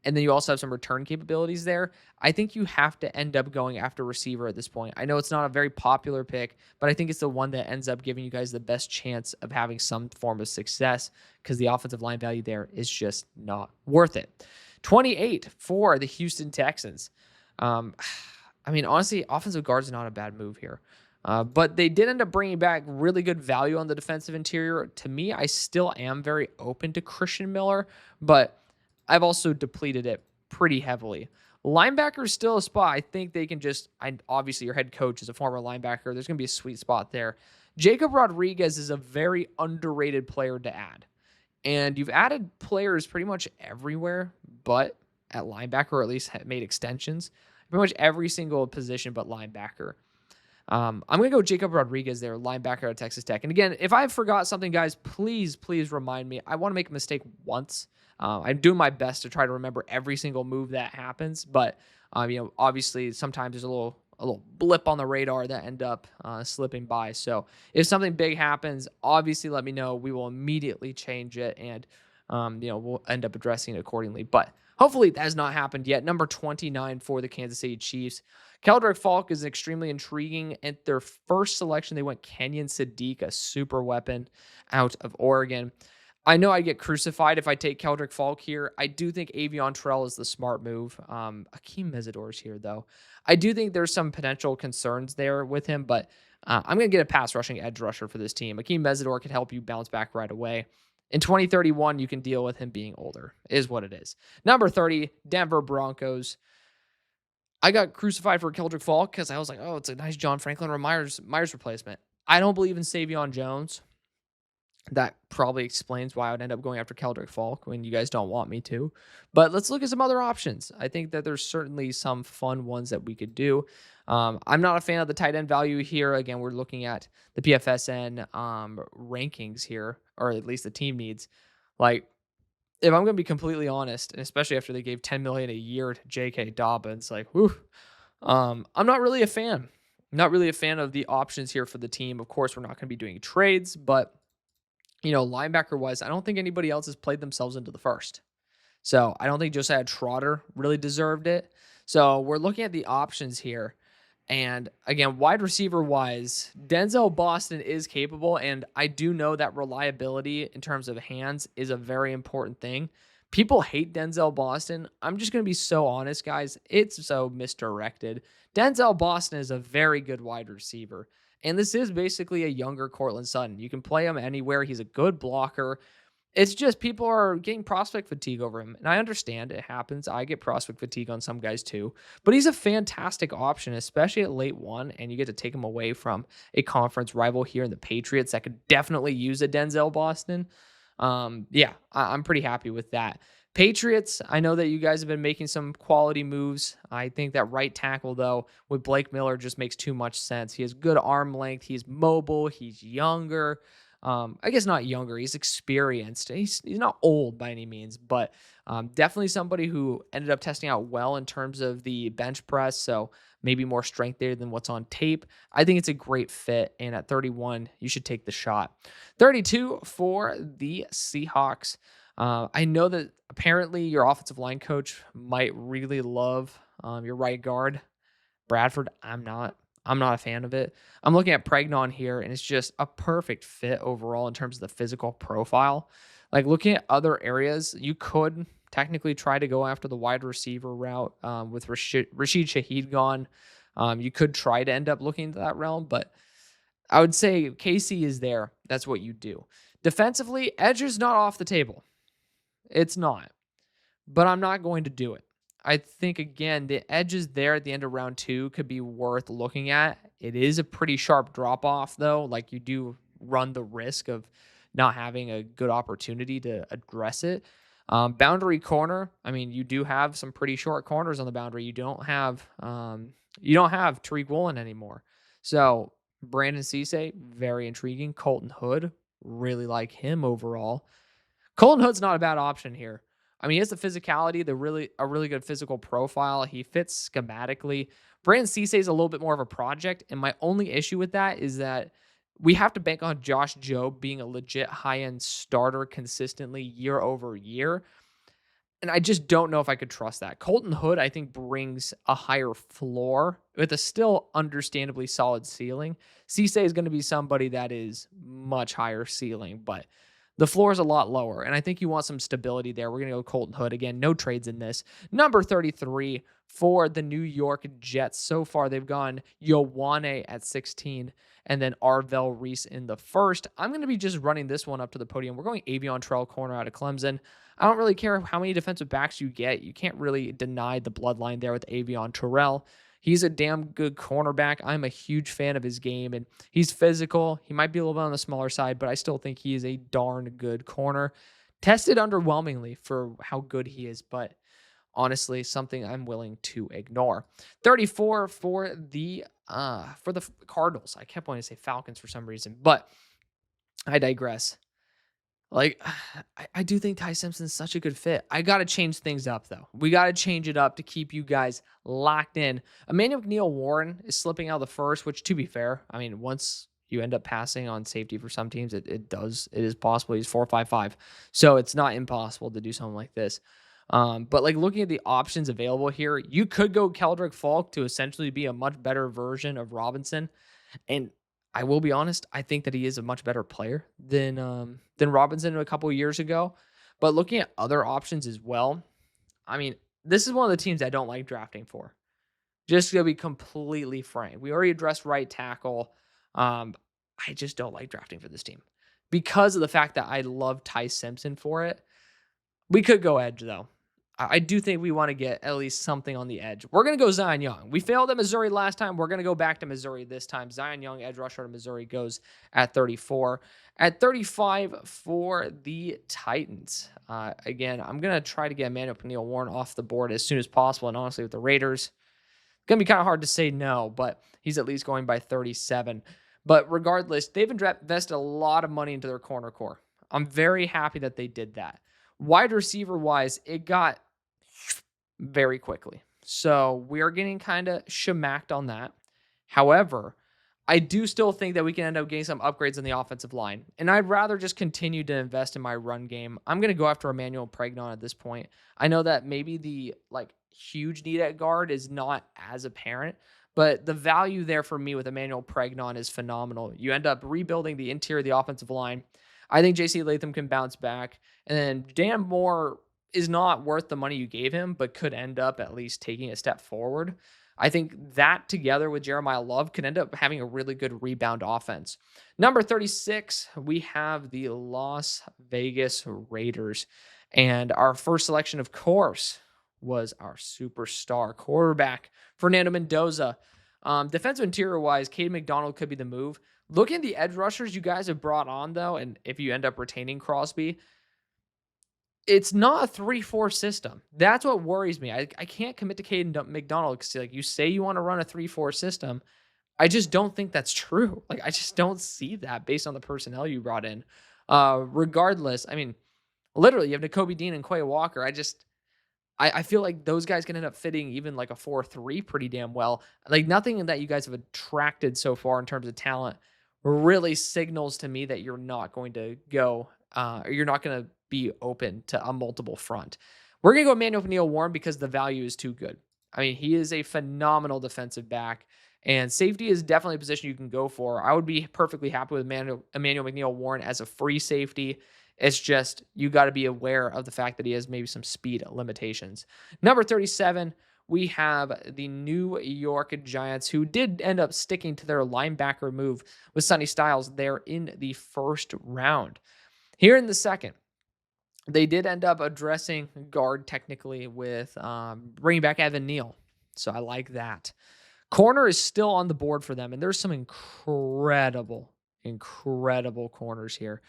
And then you also have some return capabilities there. I think you have to end up going after receiver at this point. I know it's not a very popular pick, but I think it's the one that ends up giving you guys the best chance of having some form of success because the offensive line value there is just not worth it. 28 for the Houston Texans. I mean, honestly, offensive guard is not a bad move here. But they did end up bringing back really good value on the defensive interior. To me, I still am very open to Christian Miller, but I've also depleted it pretty heavily. Linebacker is still a spot. I think they can obviously your head coach is a former linebacker. There's going to be a sweet spot there. Jacob Rodriguez is a very underrated player to add. And you've added players pretty much everywhere, but at linebacker, or at least made extensions. Pretty much every single position but linebacker. I'm going to go Jacob Rodriguez there, linebacker at Texas Tech. And again, if I forgot something, guys, please remind me. I want to make a mistake once. I'm doing my best to try to remember every single move that happens, but obviously sometimes there's a little blip on the radar that end up slipping by. So if something big happens, obviously let me know. We will immediately change it, and we'll end up addressing it accordingly. But hopefully that has not happened yet. Number 29 for the Kansas City Chiefs. Keldrick Falk is extremely intriguing. At their first selection, they went Kenyon Sadiq, a super weapon out of Oregon. I know I get crucified if I take Keldrick Falk here. I do think Avion Terrell is the smart move. Akeem Mesidor's here, though. I do think there's some potential concerns there with him, but I'm going to get a pass rushing edge rusher for this team. Akeem Mesidor can help you bounce back right away. In 2031, you can deal with him being older, is what it is. Number 30, Denver Broncos. I got crucified for Keldrick Falk because I was like, oh, it's a nice John Franklin or Myers replacement. I don't believe in Savion Jones. That probably explains why I would end up going after Keldrick Falk when you guys don't want me to. But let's look at some other options. I think that there's certainly some fun ones that we could do. I'm not a fan of the tight end value here. Again, we're looking at the PFSN rankings here, or at least the team needs. Like, if I'm going to be completely honest, and especially after they gave $10 million a year to J.K. Dobbins, like, whew, I'm not really a fan. Not really a fan of the options here for the team. Of course, we're not going to be doing trades, but linebacker-wise, I don't think anybody else has played themselves into the first. So I don't think Josiah Trotter really deserved it. So we're looking at the options here. And again, wide receiver-wise, Denzel Boston is capable, and I do know that reliability in terms of hands is a very important thing. People hate Denzel Boston. I'm just going to be so honest, guys. It's so misdirected. Denzel Boston is a very good wide receiver. And this is basically a younger Cortland Sutton. You can play him anywhere. He's a good blocker. It's just people are getting prospect fatigue over him. And I understand it happens. I get prospect fatigue on some guys too. But he's a fantastic option, especially at late one. And you get to take him away from a conference rival here in the Patriots that could definitely use a Denzel Boston. I'm pretty happy with that. Patriots, I know that you guys have been making some quality moves. I think that right tackle, though, with Blake Miller just makes too much sense. He has good arm length. He's mobile. He's younger. I guess not younger. He's experienced. He's not old by any means, but definitely somebody who ended up testing out well in terms of the bench press. So maybe more strength there than what's on tape. I think it's a great fit. And at 31, you should take the shot. 32 for the Seahawks. I know that apparently your offensive line coach might really love your right guard, Bradford. I'm not a fan of it. I'm looking at Pregnon here, and it's just a perfect fit overall in terms of the physical profile. Like looking at other areas, you could technically try to go after the wide receiver route with Rashid Shaheed gone. You could try to end up looking into that realm, but I would say KC is there. That's what you do. Defensively, edge is not off the table. It's not, but I'm not going to do it. I think, again, the edges there at the end of round 2 could be worth looking at. It is a pretty sharp drop off, though. Like, you do run the risk of not having a good opportunity to address it. Boundary corner. I mean, you do have some pretty short corners on the boundary. You don't have Tariq Woolen anymore. So Brandon Cisse, very intriguing. Colton Hood, really like him overall. Colton Hood's not a bad option here. I mean, he has the physicality, a really good physical profile. He fits schematically. Brandon Cisse is a little bit more of a project, and my only issue with that is that we have to bank on Josh Jobe being a legit high-end starter consistently year over year. And I just don't know if I could trust that. Colton Hood, I think, brings a higher floor with a still understandably solid ceiling. Cisse is going to be somebody that is much higher ceiling, but the floor is a lot lower. And I think you want some stability there. We're going to go Colton Hood. Again, no trades in this. Number 33 for the New York Jets. So far, they've gone Yowane at 16 and then Arvell Reese in the first. I'm going to be just running this one up to the podium. We're going Avion Trell corner out of Clemson. I don't really care how many defensive backs you get. You can't really deny the bloodline there with Avion Terrell. He's a damn good cornerback. I'm a huge fan of his game, and he's physical. He might be a little bit on the smaller side, but I still think he is a darn good corner. Tested underwhelmingly for how good he is, but honestly, something I'm willing to ignore. 34 for the Cardinals. I kept wanting to say Falcons for some reason, but I digress. Like, I do think Ty Simpson's such a good fit. I got to change things up, though. We got to change it up to keep you guys locked in. Emmanuel Warren is slipping out of the first, which, to be fair, I mean, once you end up passing on safety for some teams, it is possible. He's 4.55, so it's not impossible to do something like this. But like looking at the options available here, you could go Keldrick Falk to essentially be a much better version of Robinson, and I will be honest, I think that he is a much better player than Robinson a couple of years ago. But looking at other options as well, I mean, this is one of the teams I don't like drafting for. Just to be completely frank. We already addressed right tackle. I just don't like drafting for this team because of the fact that I love Ty Simpson for it. We could go edge, though. I do think we want to get at least something on the edge. We're going to go Zion Young. We failed at Missouri last time. We're going to go back to Missouri this time. Zion Young, edge rusher to Missouri, goes at 34. At 35 for the Titans. Again, I'm going to try to get Emmanuel Warren off the board as soon as possible. And honestly, with the Raiders, it's going to be kind of hard to say no, but he's at least going by 37. But regardless, they've invested a lot of money into their corner core. I'm very happy that they did that. Wide receiver wise, it got very quickly. So we are getting kind of shemacked on that. However, I do still think that we can end up getting some upgrades in the offensive line. And I'd rather just continue to invest in my run game. I'm going to go after Emmanuel Pregnon at this point. I know that maybe the huge need at guard is not as apparent, but the value there for me with Emmanuel Pregnon is phenomenal. You end up rebuilding the interior of the offensive line. I think J.C. Latham can bounce back. And then Dan Moore is not worth the money you gave him, but could end up at least taking a step forward. I think that together with Jeremiah Love could end up having a really good rebound offense. Number 36, we have the Las Vegas Raiders. And our first selection, of course, was our superstar quarterback, Fernando Mendoza. Defensive interior-wise, Cade McDonald could be the move. Looking at the edge rushers you guys have brought on, though, and if you end up retaining Crosby, it's not a 3-4 system. That's what worries me. I can't commit to Cade McDonald because you say you want to run a 3-4 system. I just don't think that's true. Like, I just don't see that based on the personnel you brought in. Regardless, I mean, literally, you have Nakobe Dean and Quay Walker. I feel like those guys can end up fitting even like a 4-3 pretty damn well. Like, nothing that you guys have attracted so far in terms of talent really signals to me that you're not going to go, or you're not going to be open to a multiple front. We're going to go Emmanuel Neal Warren because the value is too good. I mean, he is a phenomenal defensive back, and safety is definitely a position you can go for. I would be perfectly happy with Emmanuel McNeil Warren as a free safety. It's just you got to be aware of the fact that he has maybe some speed limitations. Number 37, we have the New York Giants, who did end up sticking to their linebacker move with Sonny Styles there in the first round. Here in the second, they did end up addressing guard technically with bringing back Evan Neal. So I like that. Corner is still on the board for them, and there's some incredible corners here.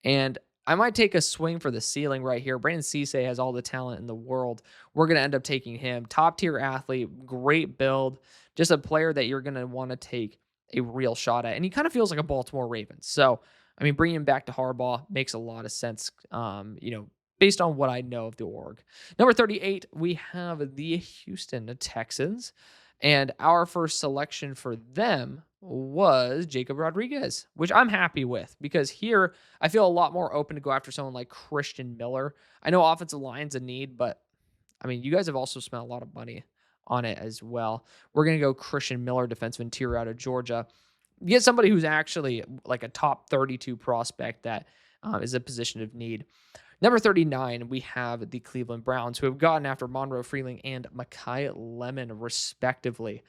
And I might take a swing for the ceiling right here. Brandon Cisse has all the talent in the world. We're going to end up taking him. Top tier athlete, great build, just a player that you're going to want to take a real shot at. And he kind of feels like a Baltimore Ravens. So, I mean, bringing him back to Harbaugh makes a lot of sense, based on what I know of the org. Number 38, we have the Houston Texans. And our first selection for them was Jacob Rodriguez, which I'm happy with because here I feel a lot more open to go after someone like Christian Miller. I know offensive line's a need, but I mean, you guys have also spent a lot of money on it as well. We're going to go Christian Miller, defensive interior out of Georgia. Get somebody who's actually like a top 32 prospect that is a position of need. Number 39, we have the Cleveland Browns, who have gotten after Monroe Freeling and Mekhi Lemon, respectively.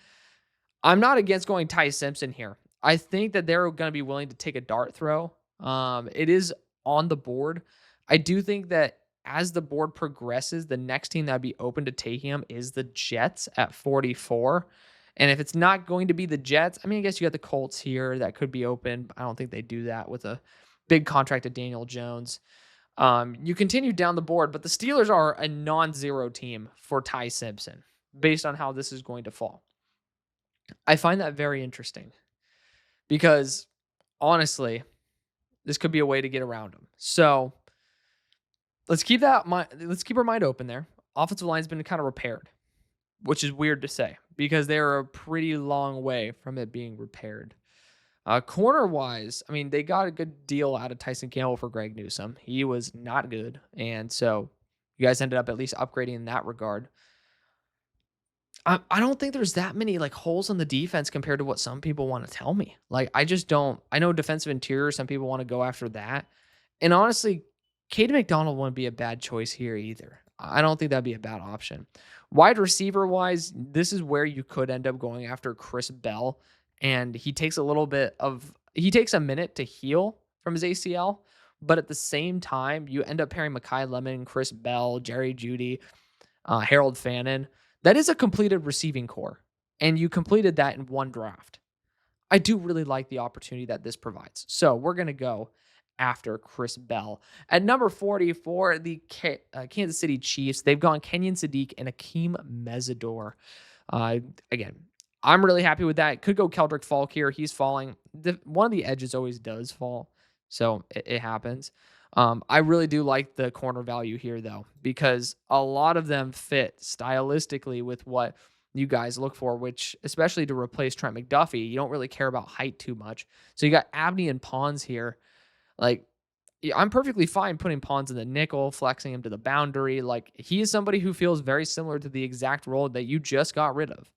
I'm not against going Ty Simpson here. I think that they're going to be willing to take a dart throw. It is on the board. I do think that as the board progresses, the next team that would be open to taking him is the Jets at 44. And if it's not going to be the Jets, I mean, I guess you got the Colts here that could be open. But I don't think they do that with a big contract to Daniel Jones. You continue down the board, but the Steelers are a non-zero team for Ty Simpson based on how this is going to fall. I find that very interesting because honestly, this could be a way to get around him. So let's keep our mind open there. Offensive line's been kind of repaired, which is weird to say because they're a pretty long way from it being repaired. Corner wise, I mean, they got a good deal out of Tyson Campbell for Greg Newsome. He was not good. And so you guys ended up at least upgrading in that regard. I don't think there's that many like holes in the defense compared to what some people want to tell me. Like, I just don't. I know defensive interior, some people want to go after that. And honestly, Caden McDonald wouldn't be a bad choice here either. I don't think that'd be a bad option. Wide receiver wise, this is where you could end up going after Chris Bell. And he takes a minute to heal from his ACL. But at the same time, you end up pairing Mekhi Lemon, Chris Bell, Jerry Jeudy, Harold Fannin. That is a completed receiving core. And you completed that in one draft. I do really like the opportunity that this provides. So we're going to go after Chris Bell. At number 40 for the Kansas City Chiefs, they've gone Kenyon Sadiq and Akeem Mesidor. Again, I'm really happy with that. Could go Keldrick Falk here. He's falling. One of the edges always does fall. So it happens. I really do like the corner value here, though, because a lot of them fit stylistically with what you guys look for, which, especially to replace Trent McDuffie, you don't really care about height too much. So you got Abney and Pons here. Like, I'm perfectly fine putting Pons in the nickel, flexing him to the boundary. Like, he is somebody who feels very similar to the exact role that you just got rid of.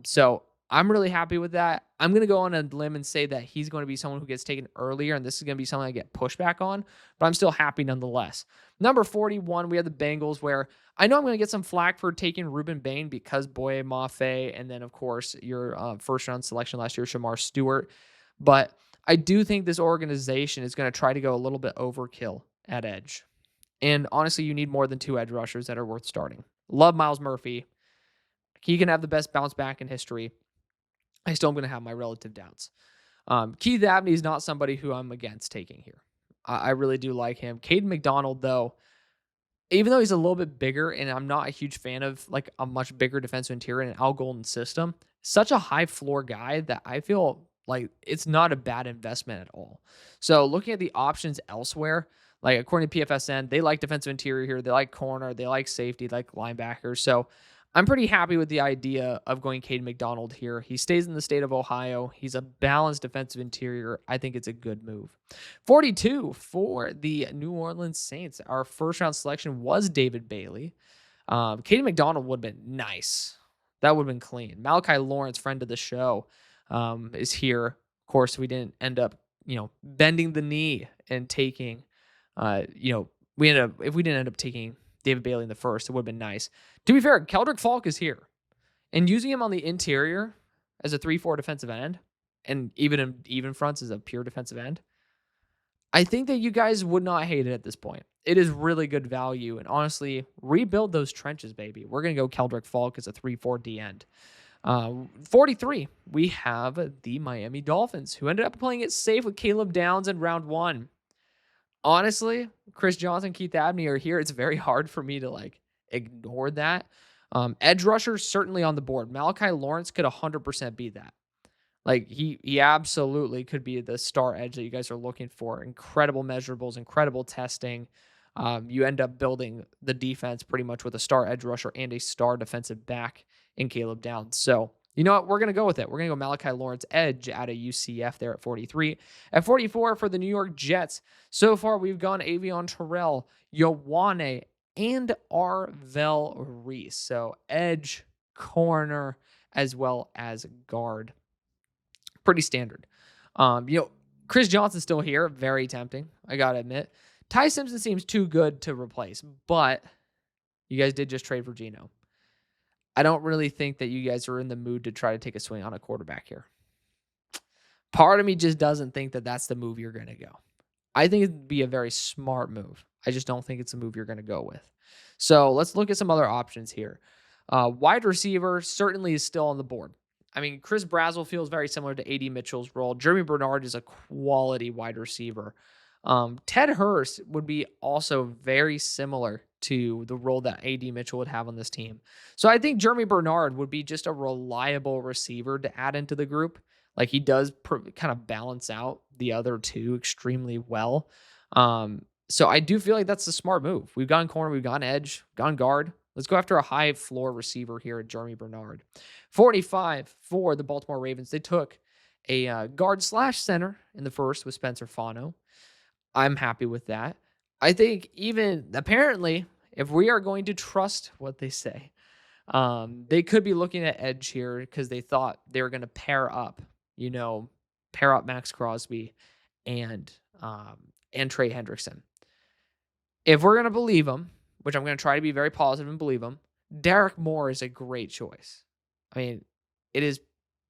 So I'm really happy with that. I'm going to go on a limb and say that he's going to be someone who gets taken earlier, and this is going to be something I get pushback on, but I'm still happy nonetheless. Number 41, we have the Bengals, where I know I'm going to get some flack for taking Ruben Bain because Boye Mafe, and then, of course, your first-round selection last year, Shamar Stewart. But I do think this organization is going to try to go a little bit overkill at edge. And honestly, you need more than 2 edge rushers that are worth starting. Love Myles Murphy. He can have the best bounce back in history. I still am going to have my relative doubts. Keith Abney is not somebody who I'm against taking here. I really do like him. Caden McDonald, though, even though he's a little bit bigger, and I'm not a huge fan of like a much bigger defensive interior in an Al Golden system, such a high floor guy that I feel like it's not a bad investment at all. So looking at the options elsewhere, like according to PFSN, they like defensive interior here, they like corner, they like safety, they like linebackers. So I'm pretty happy with the idea of going Caden McDonald here. He stays in the state of Ohio. He's a balanced defensive interior. I think it's a good move. 42 for the New Orleans Saints. Our first round selection was David Bailey. Caden McDonald would have been nice. That would have been clean. Malachi Lawrence, friend of the show, is here. Of course, we didn't end up, bending the knee and taking, if we didn't end up taking David Bailey in the first, it would have been nice. To be fair, Keldrick Falk is here. And using him on the interior as a 3-4 defensive end, and even in even fronts as a pure defensive end, I think that you guys would not hate it at this point. It is really good value. And honestly, rebuild those trenches, baby. We're going to go Keldrick Falk as a 3-4 D end. 43, we have the Miami Dolphins, who ended up playing it safe with Caleb Downs in round 1. Honestly, Chris Johnson, Keith Abney are here. It's very hard for me to ignore that. Edge rusher certainly on the board. Malachi Lawrence could 100% be that. He absolutely could be the star edge that you guys are looking for. Incredible measurables, incredible testing. You end up building the defense pretty much with a star edge rusher and a star defensive back in Caleb Downs. So, you know what? We're going to go with it. We're going to go Malachi Lawrence edge out of UCF there at 43. At 44 for the New York Jets, so far we've gone Avion Terrell, Yowane, and Arvell Reese. So edge, corner, as well as guard. Pretty standard. Chris Johnson's still here. Very tempting, I got to admit. Ty Simpson seems too good to replace, but you guys did just trade for Geno. I don't really think that you guys are in the mood to try to take a swing on a quarterback here. Part of me just doesn't think that that's the move you're going to go. I think it'd be a very smart move. I just don't think it's a move you're going to go with. So let's look at some other options here. Wide receiver certainly is still on the board. I mean, Chris Brazzell feels very similar to A.D. Mitchell's role. Jeremy Bernard is a quality wide receiver. Ted Hurst would be also very similar to the role that A.D. Mitchell would have on this team. So I think Jeremy Bernard would be just a reliable receiver to add into the group. He does kind of balance out the other two extremely well. So I do feel like that's a smart move. We've gone corner, we've gone edge, gone guard. Let's go after a high floor receiver here at Jeremy Bernard. 45 for the Baltimore Ravens. They took a guard/center in the first with Spencer Fano. I'm happy with that. I think apparently, if we are going to trust what they say, they could be looking at edge here because they thought they were going to pair up Max Crosby and Trey Hendrickson. If we're going to believe them, which I'm going to try to be very positive and believe them, Derek Moore is a great choice. I mean, it is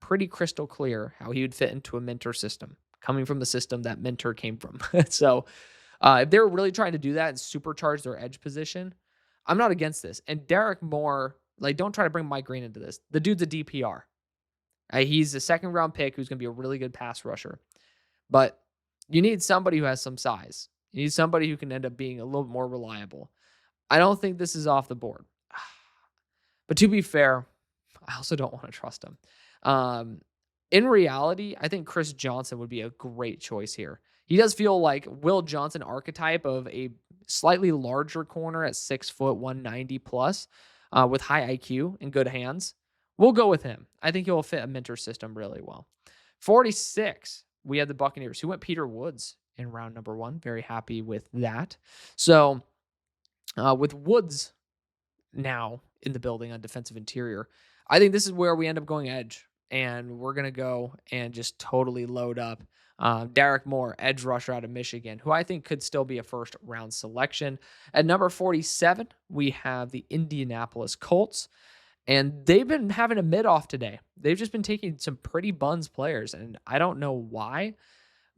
pretty crystal clear how he would fit into a Minter system, coming from the system that Minter came from. So if they're really trying to do that and supercharge their edge position, I'm not against this. And Derek Moore, don't try to bring Mike Green into this. The dude's a DPR. He's a second round pick who's going to be a really good pass rusher. But you need somebody who has some size. You need somebody who can end up being a little more reliable. I don't think this is off the board. But to be fair, I also don't want to trust him. In reality, I think Chris Johnson would be a great choice here. He does feel like Will Johnson archetype of a slightly larger corner at 6 foot, 190 plus, with high IQ and good hands. We'll go with him. I think he'll fit a Minter system really well. 46, we had the Buccaneers, who went Peter Woods in round number 1. Very happy with that. So with Woods now in the building on defensive interior, I think this is where we end up going edge. And we're going to go and just totally load up Derek Moore, edge rusher out of Michigan, who I think could still be a first round selection. At number 47, we have the Indianapolis Colts. And they've been having a mid-off today. They've just been taking some pretty buns players. And I don't know why,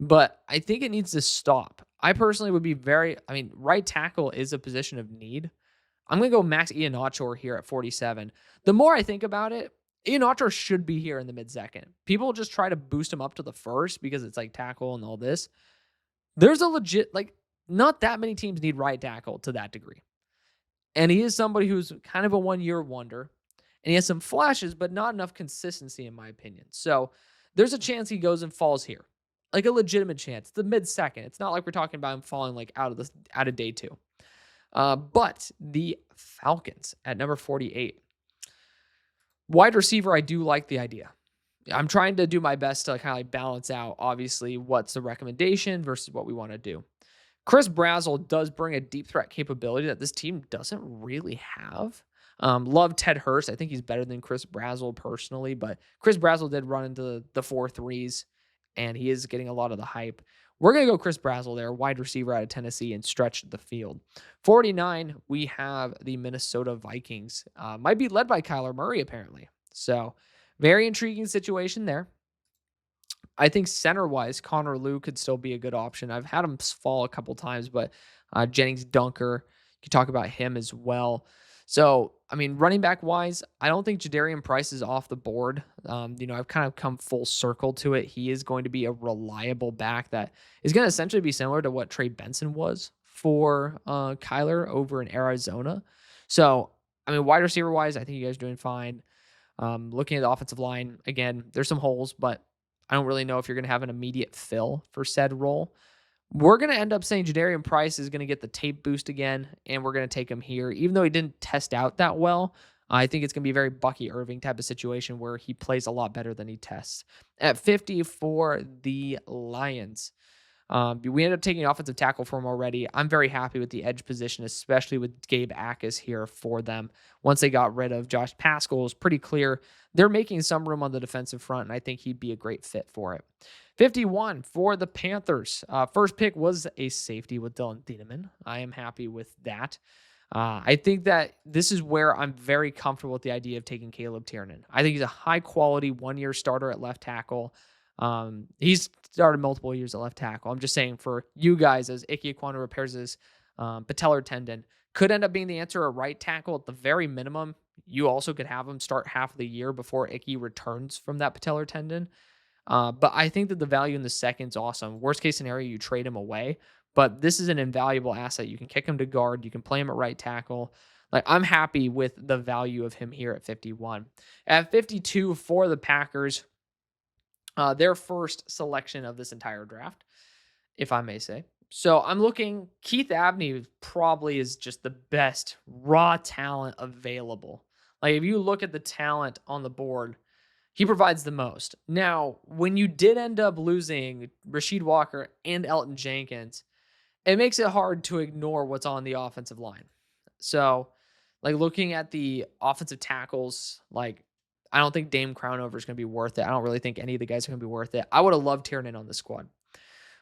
but I think it needs to stop. I personally would be right tackle is a position of need. I'm going to go Max Iheanacho here at 47. The more I think about it, Iheanacho should be here in the mid-second. People just try to boost him up to the first because it's tackle and all this. There's a legit, not that many teams need right tackle to that degree. And he is somebody who's kind of a one-year wonder. And he has some flashes, but not enough consistency, in my opinion. So there's a chance he goes and falls here, like a legitimate chance. The mid-second. It's not like we're talking about him falling like out of day two. But the Falcons at number 48. Wide receiver, I do like the idea. I'm trying to do my best to kind of like balance out, obviously, what's the recommendation versus what we want to do. Chris Brazzell does bring a deep threat capability that this team doesn't really have. Love Ted Hurst. I think he's better than Chris Brazzell personally, but Chris Brazzell did run into the 4.3s, and he is getting a lot of the hype. We're going to go Chris Brazzell there, wide receiver out of Tennessee, and stretch the field. 49, we have the Minnesota Vikings. Might be led by Kyler Murray, apparently. So, very intriguing situation there. I think center-wise, Connor Lew could still be a good option. I've had him fall a couple times, but Jennings Dunker, you could talk about him as well. So, I mean, running back-wise, I don't think Jadarian Price is off the board. I've kind of come full circle to it. He is going to be a reliable back that is going to essentially be similar to what Trey Benson was for Kyler over in Arizona. So, I mean, wide receiver-wise, I think you guys are doing fine. Looking at the offensive line, again, there's some holes, but I don't really know if you're going to have an immediate fill for said role. We're going to end up saying Jadarian Price is going to get the tape boost again, and we're going to take him here. Even though he didn't test out that well, I think it's going to be a very Bucky Irving type of situation where he plays a lot better than he tests. At 50 for the Lions. We ended up taking offensive tackle for him already. I'm very happy with the edge position, especially with Gabe Akis here for them. Once they got rid of Josh Pascal, it was pretty clear they're making some room on the defensive front, and I think he'd be a great fit for it. 51 for the Panthers. First pick was a safety with Dylan Thiedemann. I am happy with that. I think that this is where I'm very comfortable with the idea of taking Caleb Tiernan. I think he's a high-quality one-year starter at left tackle. He's started multiple years at left tackle. I'm just saying for you guys, as Ike Ekwonu repairs his patellar tendon, could end up being the answer at right tackle at the very minimum. You also could have him start half of the year before Ike returns from that patellar tendon. But I think that the value in the second is awesome. Worst case scenario, you trade him away. But this is an invaluable asset. You can kick him to guard. You can play him at right tackle. Like, I'm happy with the value of him here at 51. At 52 for the Packers, their first selection of this entire draft, if I may say. So I'm looking, Keith Abney probably is just the best raw talent available. Like, if you look at the talent on the board, he provides the most. Now, when you did end up losing Rasheed Walker and Elton Jenkins, it makes it hard to ignore what's on the offensive line. So, like, looking at the offensive tackles, like, I don't think Dame Crownover is going to be worth it. I don't really think any of the guys are going to be worth it. I would have loved Tiernan on the squad.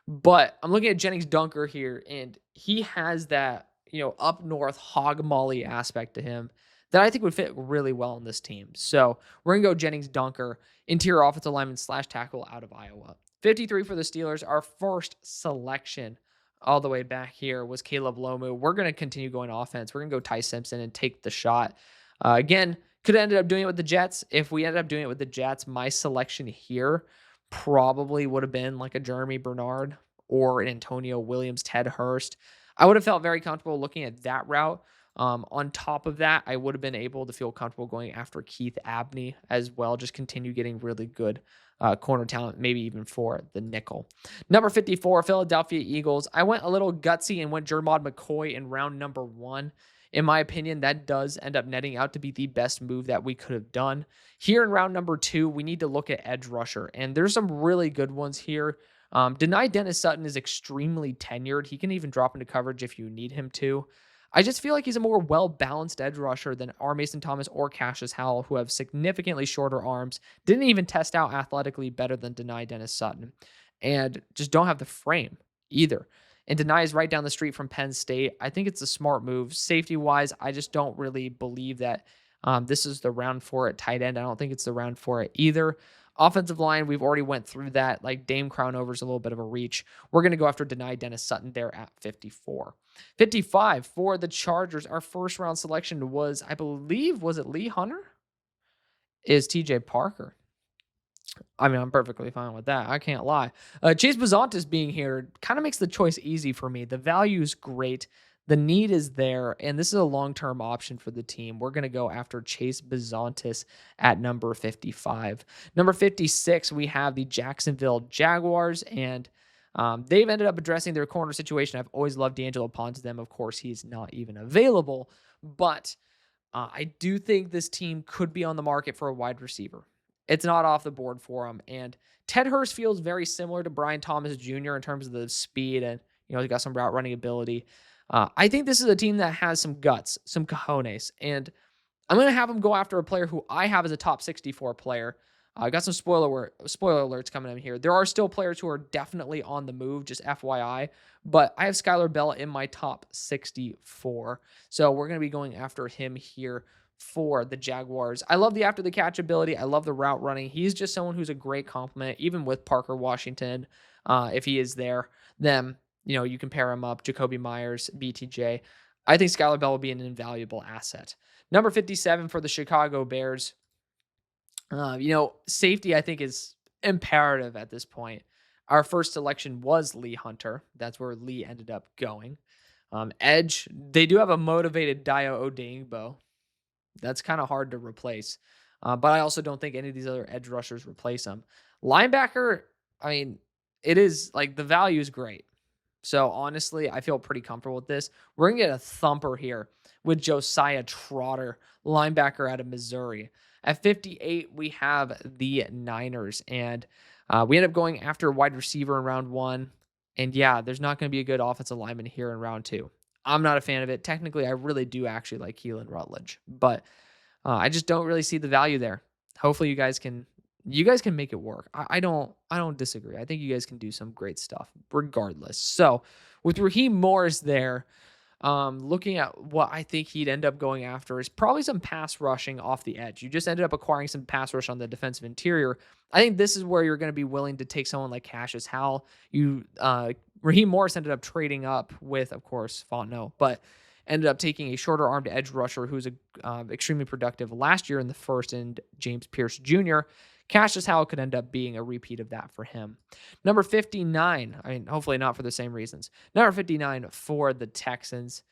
But I'm looking at Jennings Dunker here, and he has that, up north hog molly aspect to him that I think would fit really well in this team. So we're going to go Jennings Dunker, interior offensive lineman / tackle out of Iowa. 53 for the Steelers. Our first selection all the way back here was Caleb Lomu. We're going to continue going offense. We're going to go Ty Simpson and take the shot. Again, could have ended up doing it with the Jets. If we ended up doing it with the Jets, my selection here probably would have been like a Jeremy Bernard or an Antonio Williams, Ted Hurst. I would have felt very comfortable looking at that route. On top of that, I would have been able to feel comfortable going after Keith Abney as well. Just continue getting really good corner talent, maybe even for the nickel. Number 54, Philadelphia Eagles. I went a little gutsy and went Jermod McCoy in round number 1. In my opinion, that does end up netting out to be the best move that we could have done. Here in round number 2, we need to look at edge rusher, and there's some really good ones here. Deny Dennis Sutton is extremely tenured. He can even drop into coverage if you need him to. I just feel like he's a more well-balanced edge rusher than R. Mason Thomas or Cassius Howell, who have significantly shorter arms, didn't even test out athletically better than Deny Dennis Sutton, and just don't have the frame either. And Deny is right down the street from Penn State. I think it's a smart move. Safety-wise, I just don't really believe that this is the round for it. Tight end, I don't think it's the round for it either. Offensive line, we've already went through that. Like, Dame Crownover is a little bit of a reach. We're going to go after Deny Dennis Sutton there at 54. 55 for the Chargers. Our first round selection was, I believe, was it Lee Hunter? Is TJ Parker. I mean, I'm perfectly fine with that. I can't lie. Chase Bazantis being here kind of makes the choice easy for me. The value is great. The need is there, and this is a long-term option for the team. We're going to go after Chase Bizontis at number 55. Number 56, we have the Jacksonville Jaguars, and they've ended up addressing their corner situation. I've always loved D'Angelo Ponte. Them, of course, he's not even available, but I do think this team could be on the market for a wide receiver. It's not off the board for them. And Ted Hurst feels very similar to Brian Thomas Jr. in terms of the speed and, he's got some route running ability. I think this is a team that has some guts, some cojones. And I'm going to have him go after a player who I have as a top 64 player. I got some spoiler alerts coming in here. There are still players who are definitely on the move, just FYI. But I have Skylar Bell in my top 64. So we're going to be going after him here for the Jaguars. I love the after the catch ability. I love the route running. He's just someone who's a great compliment, even with Parker Washington. If he is there, then, you can pair him up. Jacoby Myers, BTJ. I think Skylar Bell will be an invaluable asset. Number 57 for the Chicago Bears. Safety, I think, is imperative at this point. Our first selection was Lee Hunter. That's where Lee ended up going. Edge, they do have a motivated Dio Odeyingbo. That's kind of hard to replace. But I also don't think any of these other edge rushers replace him. Linebacker, I mean, it is like the value is great. So honestly, I feel pretty comfortable with this. We're going to get a thumper here with Josiah Trotter, linebacker out of Missouri. At 58, we have the Niners, and we end up going after a wide receiver in round 1. And yeah, there's not going to be a good offensive lineman here in round 2. I'm not a fan of it. Technically, I really do actually like Keelan Rutledge, but I just don't really see the value there. Hopefully you guys can make it work. I don't disagree. I think you guys can do some great stuff regardless. So with Raheem Morris there, looking at what I think he'd end up going after is probably some pass rushing off the edge. You just ended up acquiring some pass rush on the defensive interior. I think this is where you're going to be willing to take someone like Cassius Howell. Raheem Morris ended up trading up with, of course, Fontenot, but ended up taking a shorter armed edge rusher who's extremely productive last year in the first, and James Pierce Jr. Cassius Howell could end up being a repeat of that for him. Number 59, I mean, hopefully not for the same reasons. Number 59 for the Texans.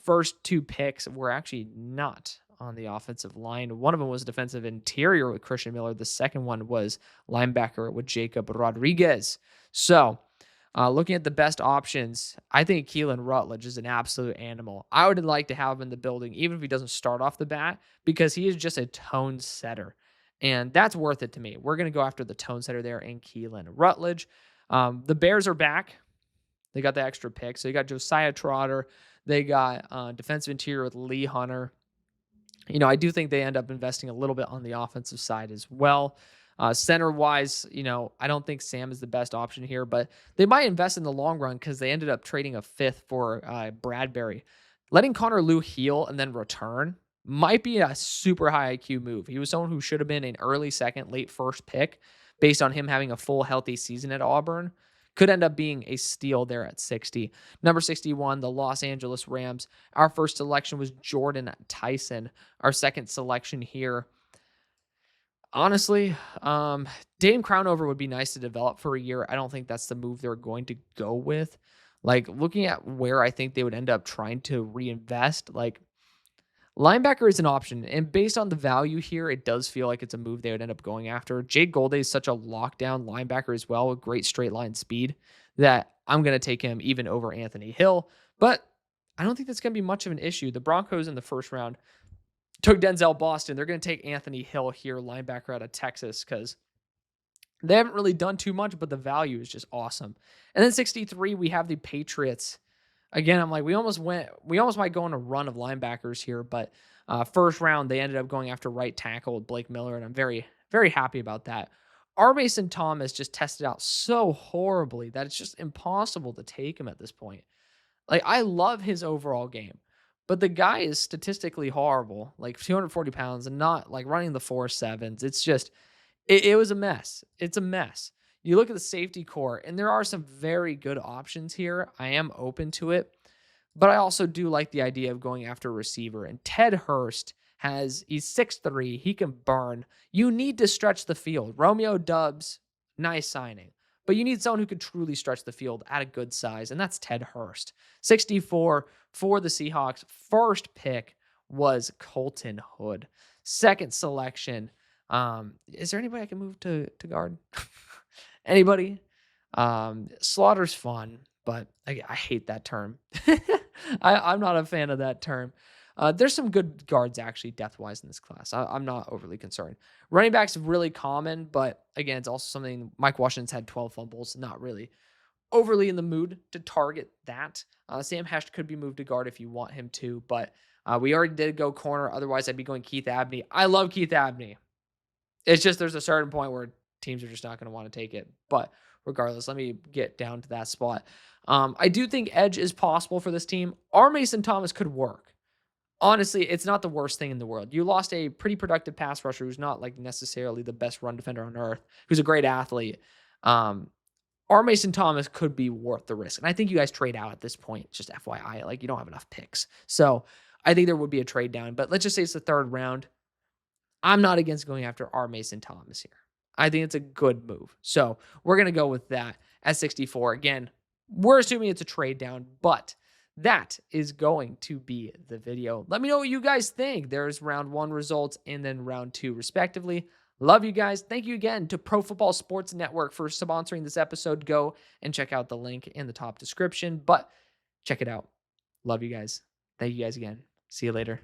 First 2 picks were actually not on the offensive line. One of them was defensive interior with Christian Miller. The second one was linebacker with Jacob Rodriguez. So, looking at the best options, I think Keelan Rutledge is an absolute animal. I would like to have him in the building, even if he doesn't start off the bat, because he is just a tone setter. And that's worth it to me. We're going to go after the tone setter there in Keelan Rutledge. The Bears are back. They got the extra pick. So you got Josiah Trotter. They got defensive interior with Lee Hunter. I do think they end up investing a little bit on the offensive side as well. Center-wise, I don't think Sam is the best option here, but they might invest in the long run because they ended up trading a 5th for Bradbury. Letting Connor Lew heal and then return might be a super high IQ move. He was someone who should have been an early second, late first pick based on him having a full healthy season at Auburn. Could end up being a steal there at 60. Number 61, the Los Angeles Rams. Our first selection was Jordan Tyson. Our second selection here. Honestly, Dame Crownover would be nice to develop for a year. I don't think that's the move they're going to go with. Like, looking at where I think they would end up trying to reinvest, like, linebacker is an option, and based on the value here, it does feel like it's a move they would end up going after. Jake Golday is such a lockdown linebacker as well with great straight line speed that I'm going to take him even over Anthony Hill, but I don't think that's going to be much of an issue. The Broncos in the first round took Denzel Boston. They're going to take Anthony Hill here, linebacker out of Texas, because they haven't really done too much, but the value is just awesome. And then 63, we have the Patriots. Again, I'm like, we almost might go on a run of linebackers here, but first round, they ended up going after right tackle with Blake Miller, and I'm very, very happy about that. R. Mason Thomas just tested out so horribly that it's just impossible to take him at this point. Like, I love his overall game, but the guy is statistically horrible, like 240 pounds and not like running the 4.7s. It's just, it was a mess. It's a mess. You look at the safety core, and there are some very good options here. I am open to it, but I also do like the idea of going after a receiver. And Ted Hurst he's 6'3", he can burn. You need to stretch the field. Romeo Doubs, nice signing. but you need someone who could truly stretch the field at a good size, and that's Ted Hurst. 64 for the Seahawks. First pick was Colton Hood. Second selection. Is there anybody I can move to guard? Anybody? Slaughter's fun, but I hate that term. I'm not a fan of that term. There's some good guards actually depth-wise in this class. I'm not overly concerned. Running back's really common, but again, it's also something. Mike Washington's had 12 fumbles. Not really overly in the mood to target that. Sam Hesh could be moved to guard if you want him to, but we already did go corner. Otherwise, I'd be going Keith Abney. I love Keith Abney. It's just there's a certain point where teams are just not going to want to take it. But regardless, let me get down to that spot. I do think edge is possible for this team. R. Mason Thomas could work. Honestly, it's not the worst thing in the world. You lost a pretty productive pass rusher who's not like necessarily the best run defender on earth, who's a great athlete. R. Mason Thomas could be worth the risk. And I think you guys trade out at this point, just FYI. Like, you don't have enough picks. So I think there would be a trade down. But let's just say it's the third round. I'm not against going after R. Mason Thomas here. I think it's a good move. So we're going to go with that at 64. Again, we're assuming it's a trade down, but that is going to be the video. Let me know what you guys think. There's round 1 results and then round 2 respectively. Love you guys. Thank you again to Pro Football Sports Network for sponsoring this episode. Go and check out the link in the top description, but check it out. Love you guys. Thank you guys again. See you later.